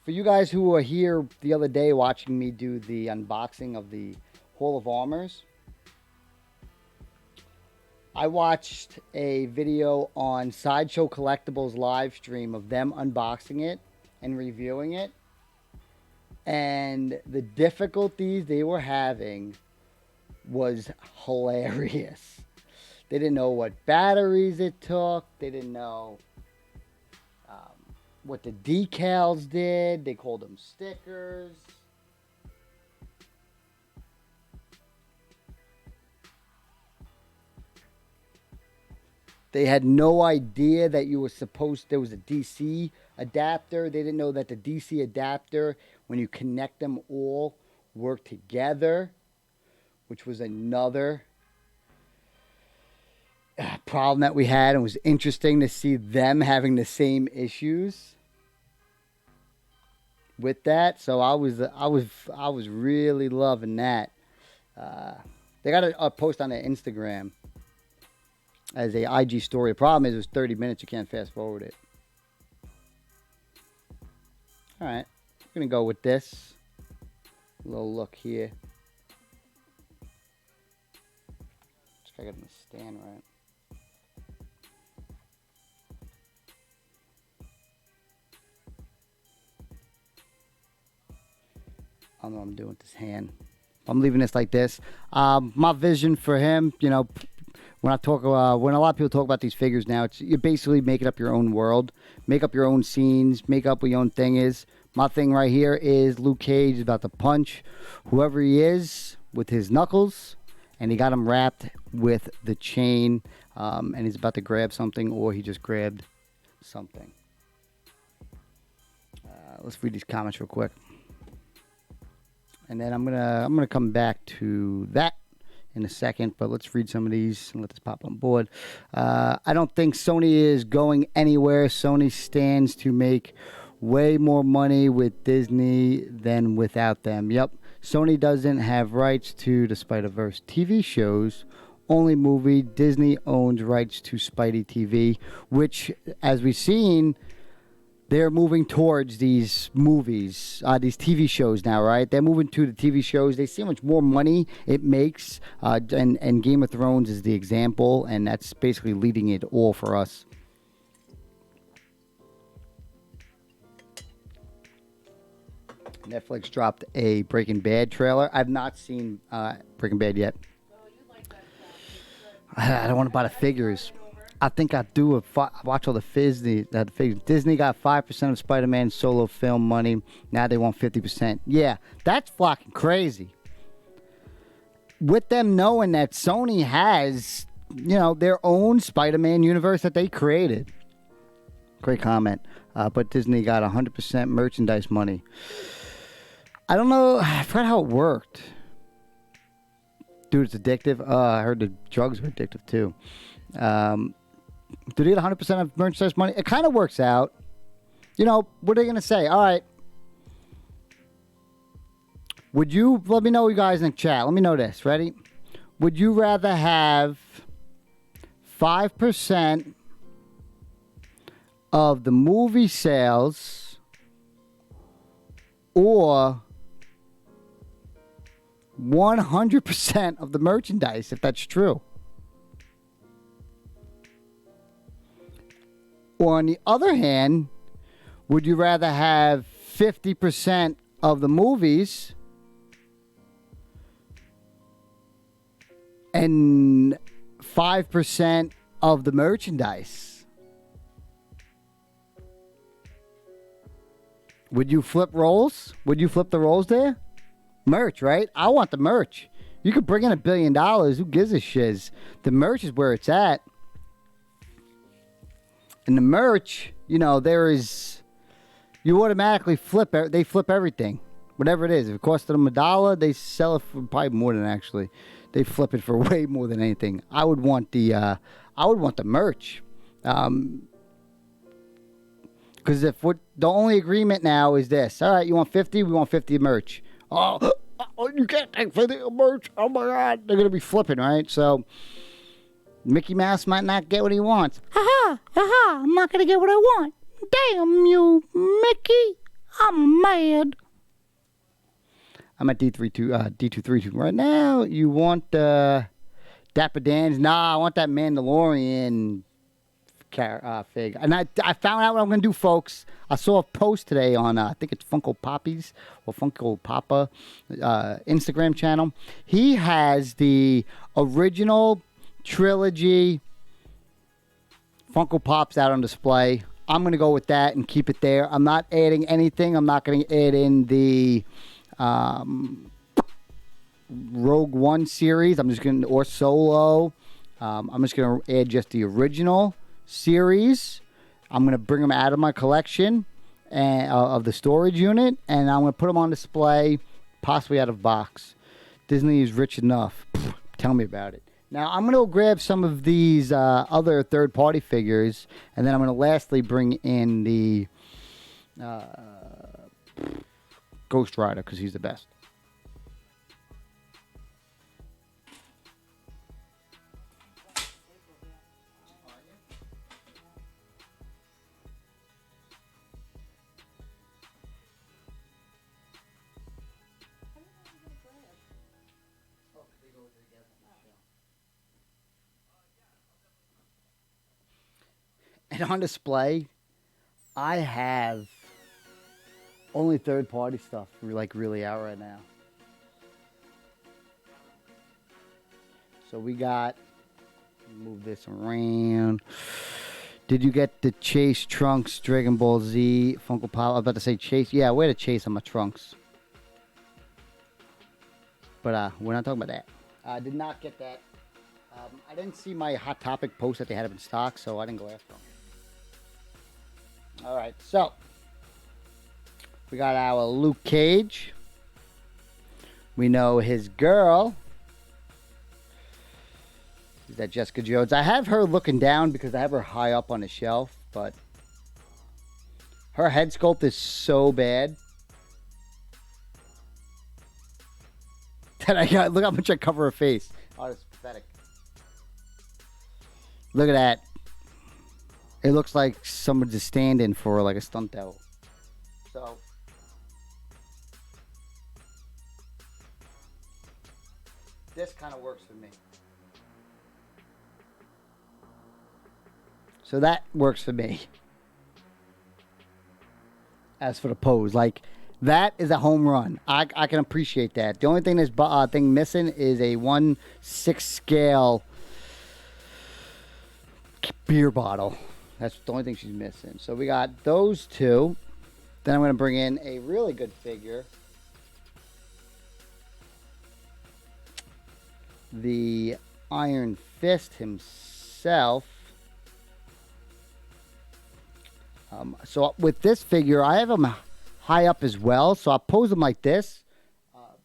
For you guys who were here the other day watching me do the unboxing of the Hall of Armors, I watched a video on Sideshow Collectibles live stream of them unboxing it and reviewing it. And the difficulties they were having was hilarious. They didn't know what batteries it took. They didn't know what the decals did. They called them stickers. They had no idea that there was a DC adapter. They didn't know that the DC adapter, when you connect them all, work together, which was another problem that we had. It was interesting to see them having the same issues with that. So I was really loving that. They got a post on their Instagram as a IG story. The problem is it was 30 minutes. You can't fast forward it. All right, I'm gonna go with this little look here. Just gotta get him to stand right. I don't know what I'm doing with this hand. I'm leaving this like this. My vision for him, you know, when I talk, when a lot of people talk about these figures now, it's you're basically making up your own world, make up your own scenes, make up what your own thing is. My thing right here is Luke Cage is about to punch whoever he is with his knuckles, and he got him wrapped with the chain, and he's about to grab something, or he just grabbed something. Let's read these comments real quick. And then I'm gonna come back to that in a second, but let's read some of these and let this pop on board. I don't think Sony is going anywhere. Sony stands to make way more money with Disney than without them. Yep, Sony doesn't have rights to the Spider-Verse TV shows. Only movie. Disney owns rights to Spidey TV, which, as we've seen, they're moving towards these movies, these TV shows now, right? They're moving to the TV shows. They see how much more money it makes, and Game of Thrones is the example, and that's basically leading it all for us. Netflix dropped a Breaking Bad trailer. I've not seen Breaking Bad yet. I don't want to buy the figures. I think I do watch all the figures. Disney got 5% of Spider-Man solo film money. Now they want 50%. Yeah, that's fucking crazy. With them knowing that Sony has, you know, their own Spider-Man universe that they created. Great comment. But Disney got 100% merchandise money. I don't know. I forgot how it worked. Dude, it's addictive. I heard the drugs were addictive too. Do they get 100% of merchandise money? It kind of works out. You know, what are they going to say? All right. Would you, let me know, you guys in the chat. Let me know this. Ready? Would you rather have 5% of the movie sales or 100% of the merchandise, if that's true? Or on the other hand, would you rather have 50% of the movies and 5% of the merchandise? Would you flip roles? Would you flip the roles there? Merch, right? I want the merch. You could bring in $1 billion. Who gives a shiz? The merch is where it's at. And the merch, you know, you automatically flip. They flip everything, whatever it is. If it costs them $1, they sell it for probably more than actually. They flip it for way more than anything. I would want the merch, because the only agreement now is this. All right, you want 50? We want 50 merch. Oh, you can't take 50 merch. Oh my God, they're gonna be flipping, right? So Mickey Mouse might not get what he wants. Ha ha! I'm not gonna get what I want. Damn you, Mickey! I'm mad. I'm at D232 right now. You want Dapper Dan's? Nah, I want that Mandalorian fig. And I found out what I'm going to do, folks. I saw a post today on, I think it's Funko Poppy's or Funko Papa Instagram channel. He has the original trilogy Funko Pops out on display. I'm going to go with that and keep it there. I'm not adding anything. I'm not going to add in the Rogue One series. I'm just going to, or Solo. I'm just going to add just the original series. I'm going to bring them out of my collection and of the storage unit, and I'm going to put them on display, possibly out of box. Disney is rich enough. Tell me about it. Now, I'm going to grab some of these other third-party figures, and then I'm going to lastly bring in the Ghost Rider, because he's the best. And on display, I have Only third-party stuff like really out right now. So we got, move this around. Did you get the Chase Trunks Dragon Ball Z Funko Pop? I was about to say Chase. Yeah, wear the Chase on my Trunks. But we're not talking about that. I did not get that. I didn't see my Hot Topic post that they had it in stock, so I didn't go after them. All right, so we got our Luke Cage. We know his girl. Is that Jessica Jones? I have her looking down because I have her high up on the shelf, but her head sculpt is so bad that I got. Look how much I cover her face. Oh, it's pathetic. Look at that. It looks like someone's just standing for like a stunt double. So this kind of works for me. So that works for me. As for the pose, like that is a home run. I can appreciate that. The only thing this thing missing is a 1/6 scale beer bottle. That's the only thing she's missing. So we got those two. Then I'm going to bring in a really good figure. The Iron Fist himself. So with this figure, I have him high up as well. So I'll pose him like this.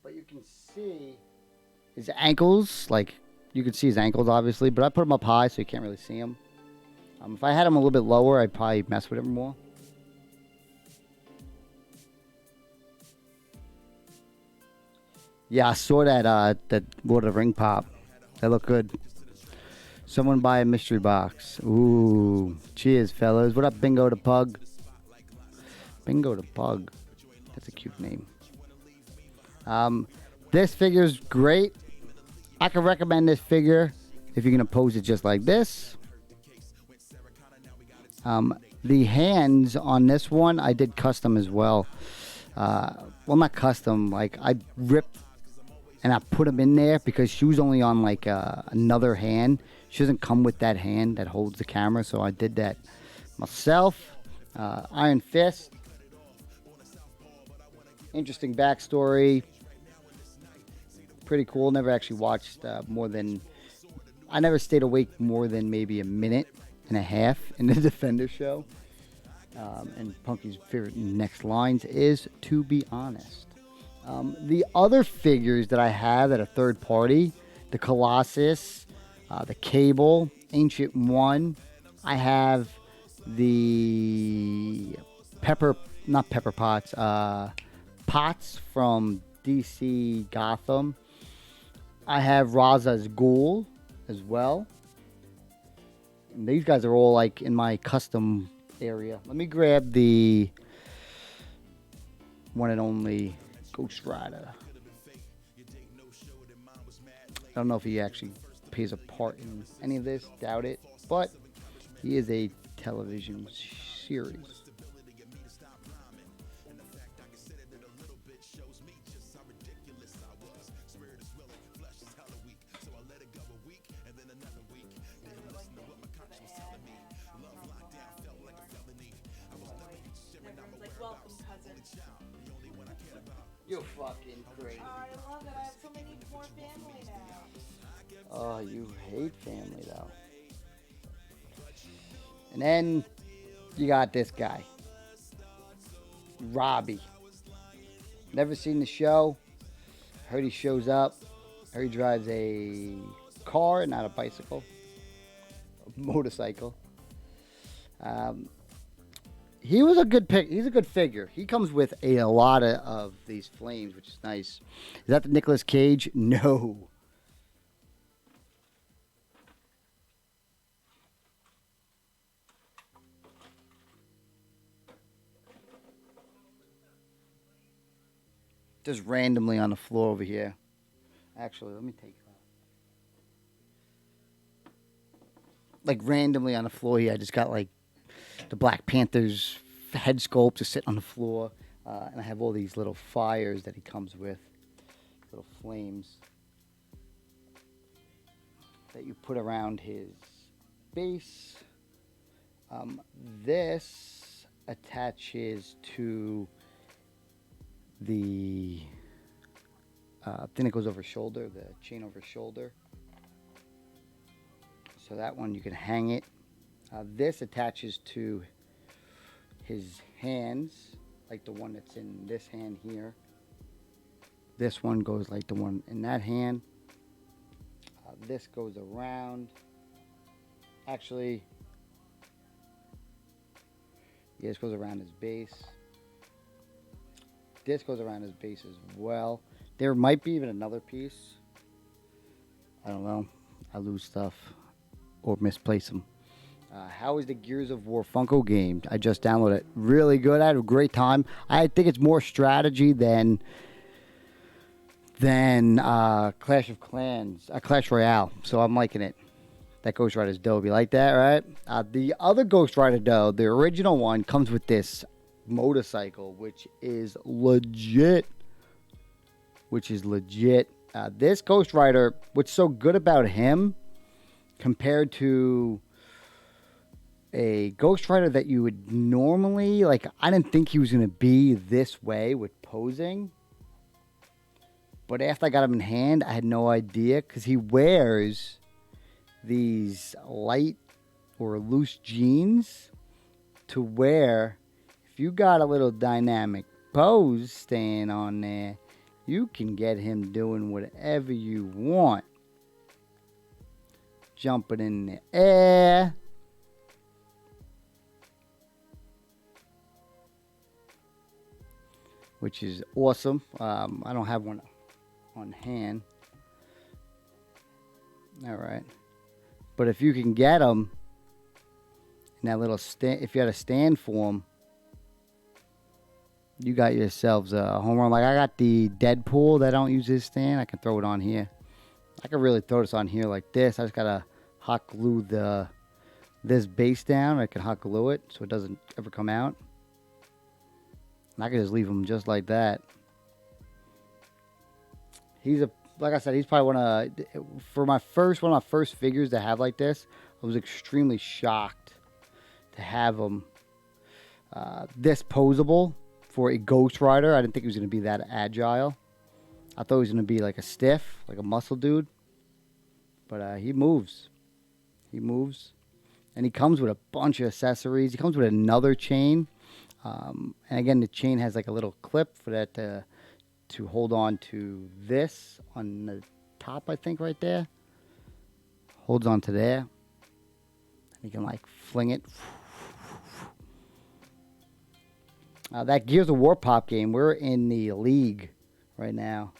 But you can see his ankles. Like, you can see his ankles, obviously. But I put him up high so you can't really see him. If I had him a little bit lower, I'd probably mess with him more. Yeah, I saw that Lord of the Ring pop. That looked good. Someone buy a mystery box. Ooh. Cheers, fellas. What up, Bingo the Pug? Bingo the Pug. That's a cute name. This figure's great. I can recommend this figure if you're going to pose it just like this. The hands on this one, I did custom as well. Well, not custom. Like, I ripped and I put them in there because she was only on, like, another hand. She doesn't come with that hand that holds the camera, so I did that myself. Iron Fist. Interesting backstory. Pretty cool. Never actually watched more than... I never stayed awake more than maybe a minute and a half in the Defender show. And Punky's favorite next lines is To Be Honest. The other figures that I have that are third party, the Colossus, the Cable, Ancient One. I have the Potts from DC Gotham. I have Raza's Ghoul as well. And these guys are all like in my custom area. Let me grab the one and only Ghost Rider. I don't know if he actually plays a part in any of this. Doubt it. But he is a television series. You're fucking crazy. I love it. I have so many more family now. Oh, you hate family, though. And then you got this guy. Robbie. Never seen the show. Heard he shows up. Heard he drives a car, not a bicycle. A motorcycle. He was a good pick. He's a good figure. He comes with a lot of these flames, which is nice. Is that the Nicolas Cage? No. Just randomly on the floor over here. Actually, let me take that. Like randomly on the floor here, I just got like the Black Panther's head sculpt to sit on the floor. And I have all these little fires that he comes with, little flames that you put around his base. This attaches to the thing that goes over his shoulder, the chain over his shoulder. So that one you can hang it. This attaches to his hands, like the one that's in this hand here. This one goes like the one in that hand. This goes around. Actually, yeah, this goes around his base. This goes around his base as well. There might be even another piece. I don't know. I lose stuff or misplace them. How is the Gears of War Funko game? I just downloaded it. Really good. I had a great time. I think it's more strategy than Clash of Clans, Clash Royale. So I'm liking it. That Ghost Rider's dope. You like that, right? The other Ghost Rider, though, the original one, comes with this motorcycle, which is legit. This Ghost Rider, what's so good about him compared to a Ghost Rider that you would normally, like, I didn't think he was going to be this way with posing. But after I got him in hand, I had no idea because he wears these light or loose jeans to wear. If you got a little dynamic pose staying on there, you can get him doing whatever you want. Jumping in the air. Which is awesome. I don't have one on hand. All right. But if you can get them in that little stand, if you had a stand for them, you got yourselves a home run. Like I got the Deadpool that I don't use his stand. I can throw it on here. I can really throw this on here like this. I just gotta hot glue this base down. I can hot glue it so it doesn't ever come out. And I can just leave him just like that. Like I said, he's probably one of my first figures to have like this. I was extremely shocked to have him this posable for a Ghost Rider. I didn't think he was going to be that agile. I thought he was going to be like a stiff, like a muscle dude. But he moves. And he comes with a bunch of accessories. He comes with another chain. And again, the chain has like a little clip for that to hold on to this on the top, I think, right there. Holds on to there. You can like fling it. That Gears of War pop game, we're in the league right now.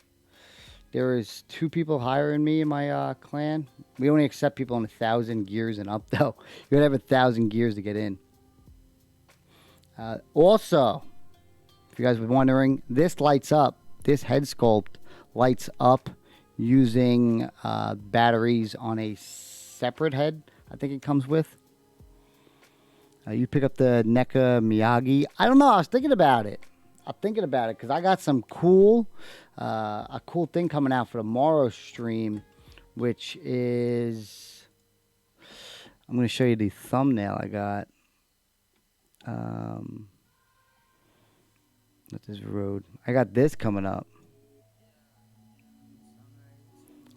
There is 2 people higher than me in my clan. We only accept people on 1,000 gears and up, though. You gotta have 1,000 gears to get in. Also, if you guys were wondering, this lights up. This head sculpt lights up using batteries on a separate head. I think it comes with. You pick up the NECA Miyagi. I don't know. I was thinking about it. Because I got some a cool thing coming out for tomorrow's stream, which is, I'm going to show you the thumbnail I got. With this road. I got this coming up.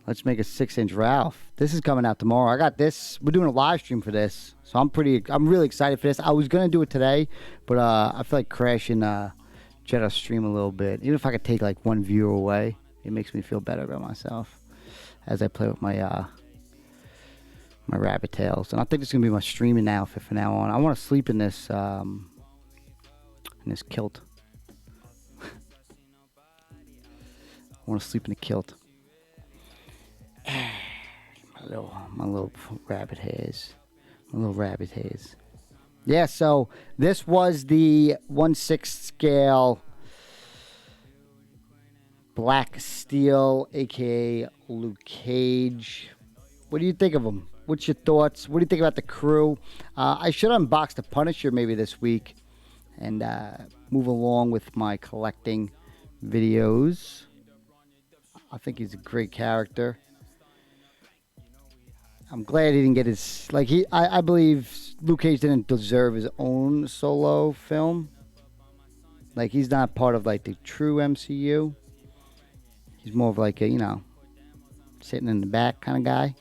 Let's make a 6-inch Ralph. This is coming out tomorrow. I got this. We're doing a live stream for this. So I'm really excited for this. I was going to do it today, but I feel like crashing Jetta stream a little bit. Even if I could take like one viewer away, it makes me feel better about myself as I play with my my rabbit tails. And I think this is going to be my streaming outfit from now on. I want to sleep in this kilt. I want to sleep in a kilt. My little rabbit hairs. Yeah, so this was the 1/6 scale Black Steel, aka Luke Cage. What do you think of him? What's your thoughts? What do you think about the crew? I should unbox the Punisher maybe this week. And move along with my collecting videos. I think he's a great character. I'm glad he didn't get his I believe Luke Cage didn't deserve his own solo film. Like, he's not part of like the true MCU. He's more of like a, sitting in the back kind of guy.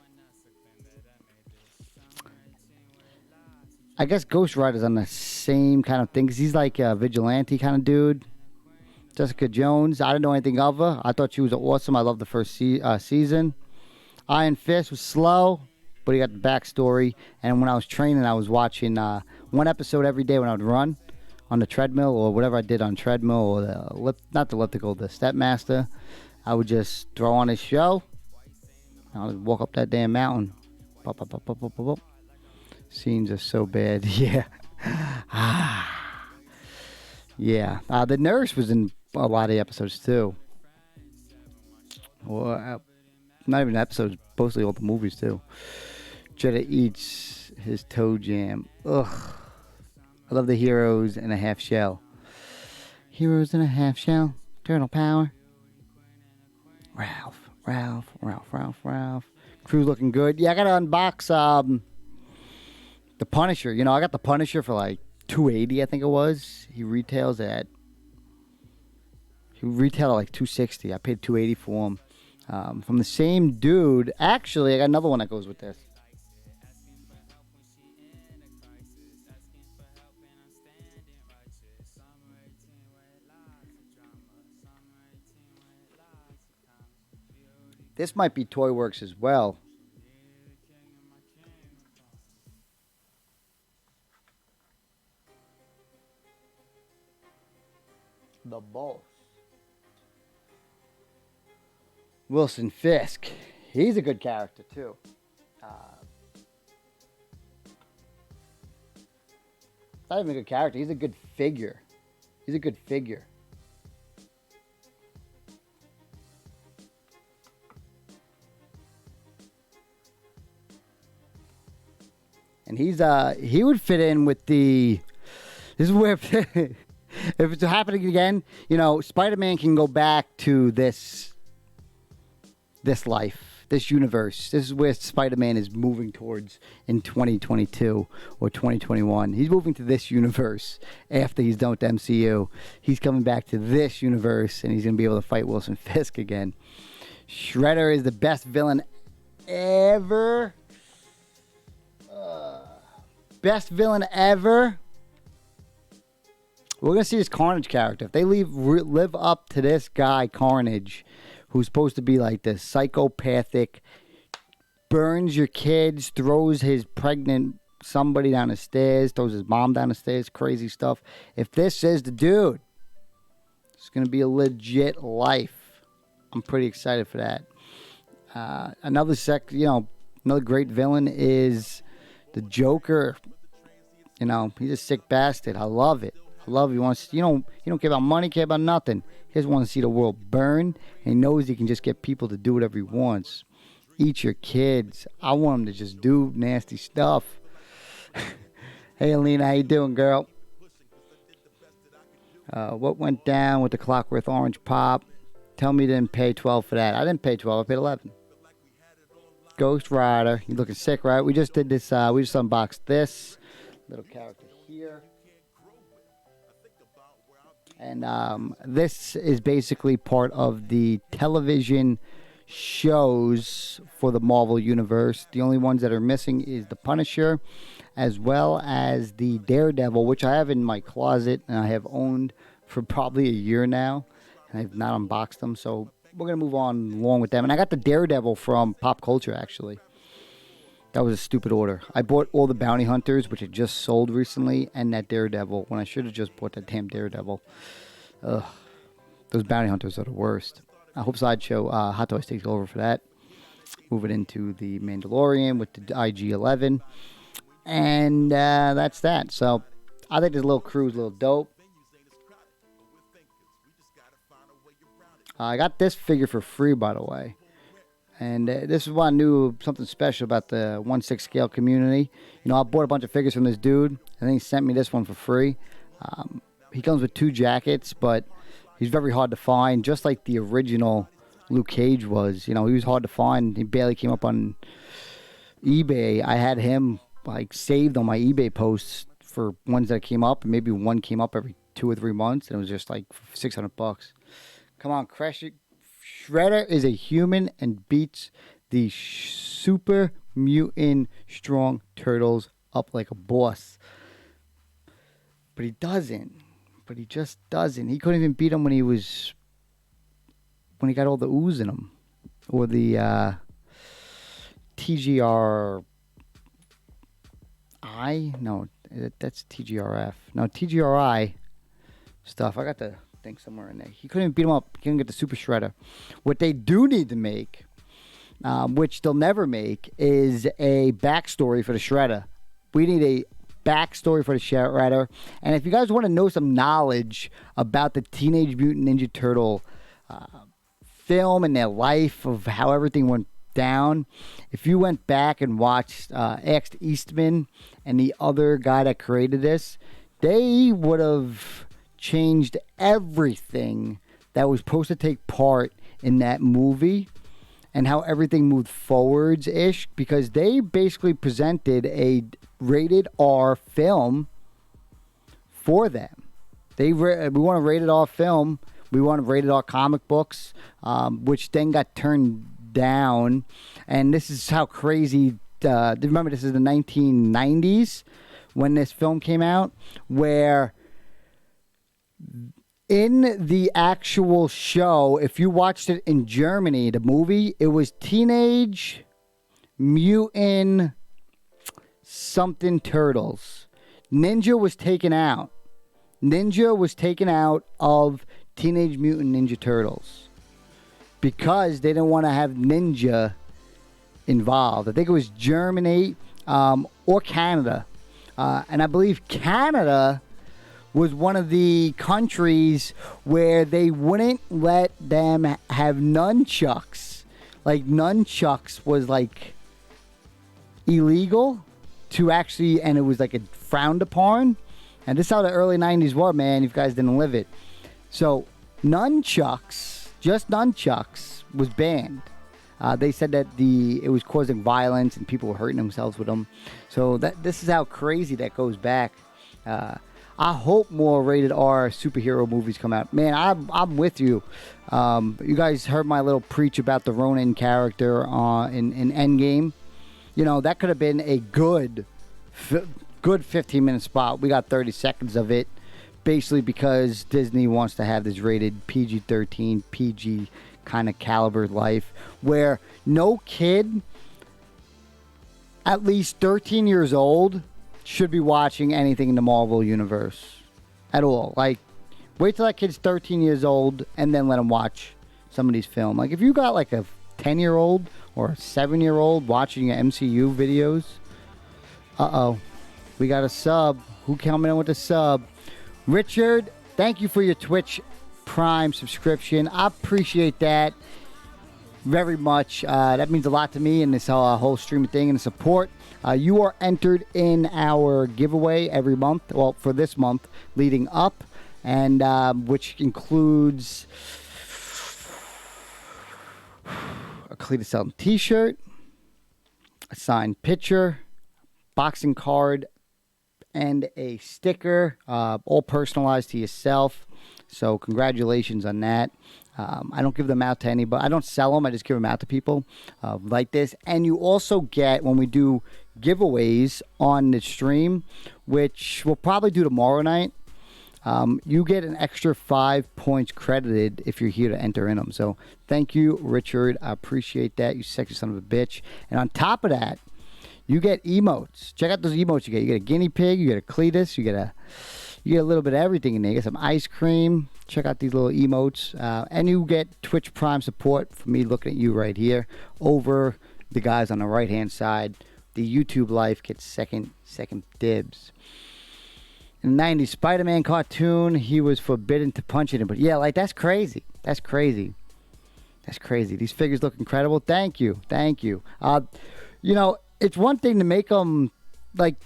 I guess Ghost Rider's on the same kind of thing, 'cause he's like a vigilante kind of dude. Jessica Jones, I didn't know anything of her. I thought she was awesome. I loved the first season. Iron Fist was slow, but he got the backstory. And when I was training, I was watching one episode every day when I would run on the treadmill or whatever I did on treadmill or not the elliptical, the Stepmaster. I would just throw on his show. I would walk up that damn mountain. Pop, pop, pop, pop, pop, pop. Scenes are so bad. Yeah. Yeah. The nurse was in a lot of the episodes too. Well, not even episodes, mostly all the movies too. Jeddah eats his toe jam. Ugh. I love the heroes in a half shell. Heroes in a half shell. Turtle power. Ralph. Crew's looking good. Yeah, I gotta unbox the Punisher. I got the Punisher for like $280, I think it was. He retailed at like $260. I paid $280 for him. From the same dude. Actually, I got another one that goes with this. This might be Toy Works as well. The boss. Wilson Fisk. He's a good character too. Not even a good character. He's a good figure. And he would fit in with the. This is where if it's happening again, Spider-Man can go back to this life, this universe. This is where Spider-Man is moving towards in 2022 or 2021. He's moving to this universe after he's done with the MCU. He's coming back to this universe, and he's going to be able to fight Wilson Fisk again. Shredder is the best villain ever. Best villain ever. We're going to see this Carnage character. If they live up to this guy, Carnage, who's supposed to be like this psychopathic, burns your kids, throws his pregnant somebody down the stairs, throws his mom down the stairs, crazy stuff. If this is the dude, it's going to be a legit life. I'm pretty excited for that. Another great villain is the Joker. He's a sick bastard. I love it. He wants, he don't care about money, care about nothing. He just wants to see the world burn, and he knows he can just get people to do whatever he wants. Eat your kids. I want him to just do nasty stuff. Hey, Alina, how you doing, girl? What went down with the Clockwork Orange Pop? Tell me you didn't pay $12 for that. I didn't pay $12. I paid $11. Ghost Rider. You looking sick, right? We just did this. We just unboxed this little character here. And this is basically part of the television shows for the Marvel Universe. The only ones that are missing is the Punisher, as well as the Daredevil, which I have in my closet and I have owned for probably a year now. And I've not unboxed them, so we're going to move on along with them. And I got the Daredevil from Pop Culture, actually. That was a stupid order. I bought all the Bounty Hunters, which had just sold recently, and that Daredevil, when I should have just bought that damn Daredevil. Ugh. Those Bounty Hunters are the worst. I hope Sideshow Hot Toys takes over for that. Move it into the Mandalorian with the IG-11. And that's that. So I think this little crew is a little dope. I got this figure for free, by the way. And this is why I knew something special about the 1/6 scale community. I bought a bunch of figures from this dude, and then he sent me this one for free. He comes with 2 jackets, but he's very hard to find, just like the original Luke Cage was. You know, he was hard to find. He barely came up on eBay. I had him like saved on my eBay posts for ones that came up, and maybe one came up every 2 or 3 months, and it was just like $600. Come on, crash it. Shredder is a human and beats the super mutant strong turtles up like a boss. But he doesn't. But he just doesn't. He couldn't even beat him when he got all the ooze in him. Or the TGRI? No, that's TGRF. No, TGRI stuff. I got the thing somewhere in there. He couldn't even beat him up. He couldn't get the Super Shredder. What they do need to make, which they'll never make, is a backstory for the Shredder. We need a backstory for the Shredder. And if you guys want to know some knowledge about the Teenage Mutant Ninja Turtle film and their life of how everything went down, if you went back and asked Eastman and the other guy that created this, they would have changed everything that was supposed to take part in that movie and how everything moved forwards-ish, because they basically presented a rated R film for them. We want a rated R film. We want rated R comic books, which then got turned down. And this is how crazy. Remember, this is the 1990s when this film came out, where in the actual show, if you watched it in Germany, the movie, it was Teenage Mutant something Turtles. Ninja was taken out. Ninja was taken out of Teenage Mutant Ninja Turtles because they didn't want to have Ninja involved. I think it was Germany or Canada. And I believe Canada was one of the countries where they wouldn't let them have nunchucks. Like, nunchucks was, like, illegal to actually, and it was, like, frowned upon. And this is how the early 90s were, man. You guys didn't live it. So, nunchucks, just nunchucks, was banned. They said that it was causing violence and people were hurting themselves with them. So, this is how crazy that goes back. I hope more rated R superhero movies come out. Man, I'm with you. You guys heard my little preach about the Ronin character in Endgame. You know, that could have been a good 15-minute spot. We got 30 seconds of it, basically because Disney wants to have this rated PG-13, PG kind of caliber life, where no kid at least 13 years old should be watching anything in the Marvel universe at all. Like, wait till that kid's 13 years old and then let him watch some of these films. Like, if you got like a 10-year-old or a 7-year-old watching your MCU videos, we got a sub. Who coming in with a sub? Richard, thank you for your Twitch Prime subscription. I appreciate that very much. That means a lot to me and this whole streaming thing and the support. You are entered in our giveaway every month. Well, for this month leading up, and which includes a Cletus Selton t-shirt, a signed picture, boxing card, and a sticker, all personalized to yourself. So congratulations on that. I don't give them out to anybody. I don't sell them. I just give them out to people like this. And you also get, when we do giveaways on the stream, which we'll probably do tomorrow night, you get an extra 5 points credited if you're here to enter in them. So thank you, Richard. I appreciate that, you sexy son of a bitch. And on top of that, you get emotes. Check out those emotes you get. You get a guinea pig, you get a Cletus, you get a little bit of everything in there. You get some ice cream. Check out these little emotes. And you get Twitch Prime support for me looking at you right here. Over the guys on the right-hand side. The YouTube life gets second dibs. In the 90s, Spider-Man cartoon, he was forbidden to punch it. But yeah, like, that's crazy. That's crazy. That's crazy. These figures look incredible. Thank you. Thank you. You know, it's one thing to make them, like,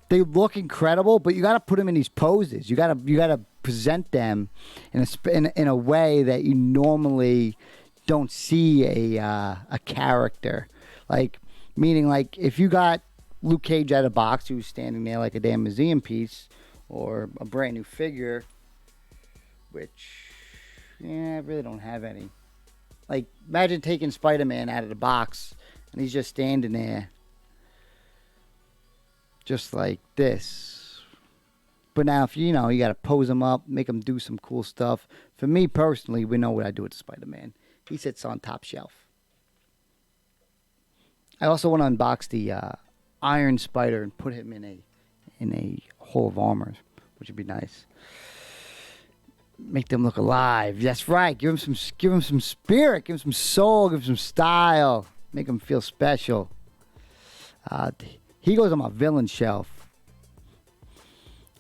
they look incredible, but you got to put them in these poses. You got to present them in a way that you normally don't see a character. Like, meaning, like, if you got Luke Cage out of the box who's standing there like a damn museum piece or a brand new figure, which, yeah, I really don't have any. Like, imagine taking Spider-Man out of the box and he's just standing there just like this. But now, if you know, you got to pose him up, make him do some cool stuff. For me personally, we know what I do with Spider-Man. He sits on top shelf. I also want to unbox the Iron Spider and put him in a Hall of Armor, which would be nice. Make them look alive. That's right. Give him some spirit. Give him some soul. Give him some style. Make him feel special. He goes on my villain shelf.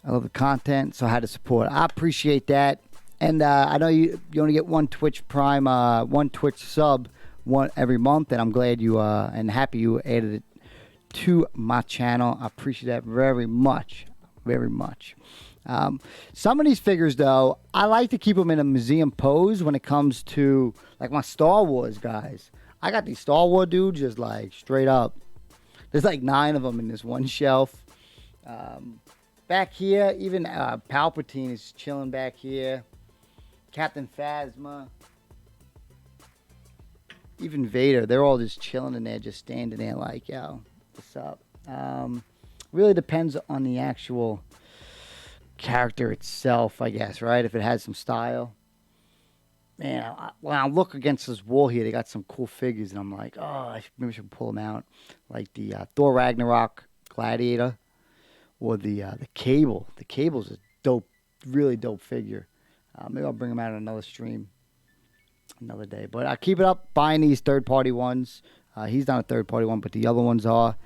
I love the content, so I had to support. I appreciate that. And I know you only get one Twitch Prime, one Twitch sub every month, and I'm glad you and happy you added it to my channel. I appreciate that very much. Very much. Some of these figures, though, I like to keep them in a museum pose when it comes to, like, my Star Wars guys. I got these Star Wars dudes just, like, straight up. There's, like, 9 of them in this one shelf. Back here, even Palpatine is chilling back here. Captain Phasma. Even Vader. They're all just chilling in there, just standing there like, yo, what's up? Really depends on the actual character itself, I guess, right? If it has some style. Man, when I look against this wall here, they got some cool figures, and I'm like, oh, maybe I should pull them out. Like the Thor Ragnarok Gladiator, or the Cable. The Cable's a dope, really dope figure. Maybe I'll bring them out on another stream another day. But I keep it up buying these third-party ones. He's not a third-party one, but the other ones are.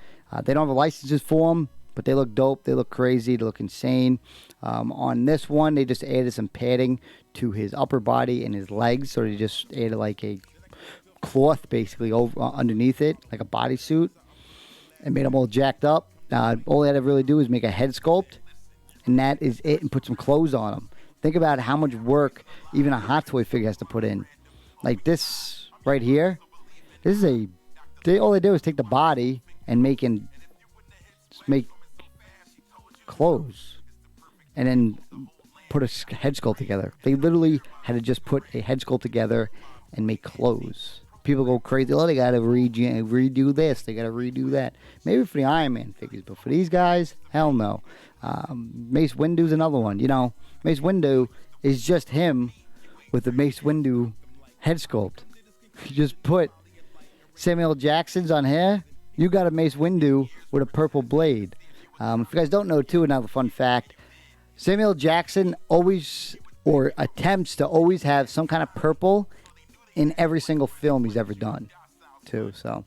They don't have licenses for them, but they look dope. They look crazy. They look insane. On this one, they just added some padding to his upper body and his legs. So they just added like a cloth basically over underneath it, like a bodysuit, and made them all jacked up. All they had to really do is make a head sculpt, and that is it, and put some clothes on them. Think about how much work even a Hot Toy figure has to put in. Like this right here, this is all they do is take the body and make clothes, and then put a head sculpt together. They literally had to just put a head sculpt together and make clothes. People go crazy. Oh, they got to redo this. They got to redo that. Maybe for the Iron Man figures, but for these guys, hell no. Mace Windu's another one. You know, Mace Windu is just him with the Mace Windu head sculpt. You just put Samuel Jackson's on here. You got a Mace Windu with a purple blade. If you guys don't know, too, another fun fact, Samuel Jackson always, or attempts to always have some kind of purple in every single film he's ever done, too. So,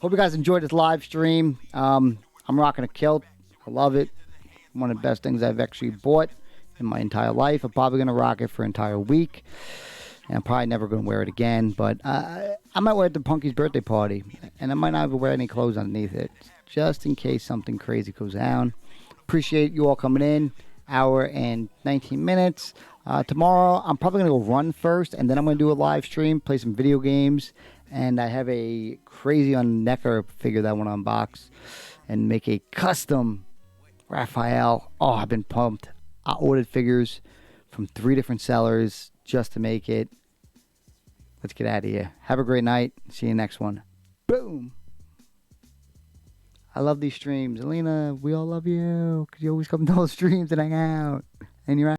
hope you guys enjoyed this live stream. I'm rocking a kilt. I love it. One of the best things I've actually bought in my entire life. I'm probably going to rock it for an entire week. And I'm probably never going to wear it again. But I might wear it to Punky's birthday party. And I might not even wear any clothes underneath it, just in case something crazy goes down. Appreciate you all coming in. Hour and 19 minutes. Tomorrow, I'm probably going to go run first, and then I'm going to do a live stream, play some video games, and I have a crazy on Necker figure that I want to unbox and make a custom Raphael. Oh, I've been pumped. I ordered figures from 3 different sellers just to make it. Let's get out of here. Have a great night. See you next one. Boom. I love these streams. Alina, we all love you because you always come to those streams and hang out. And you're out.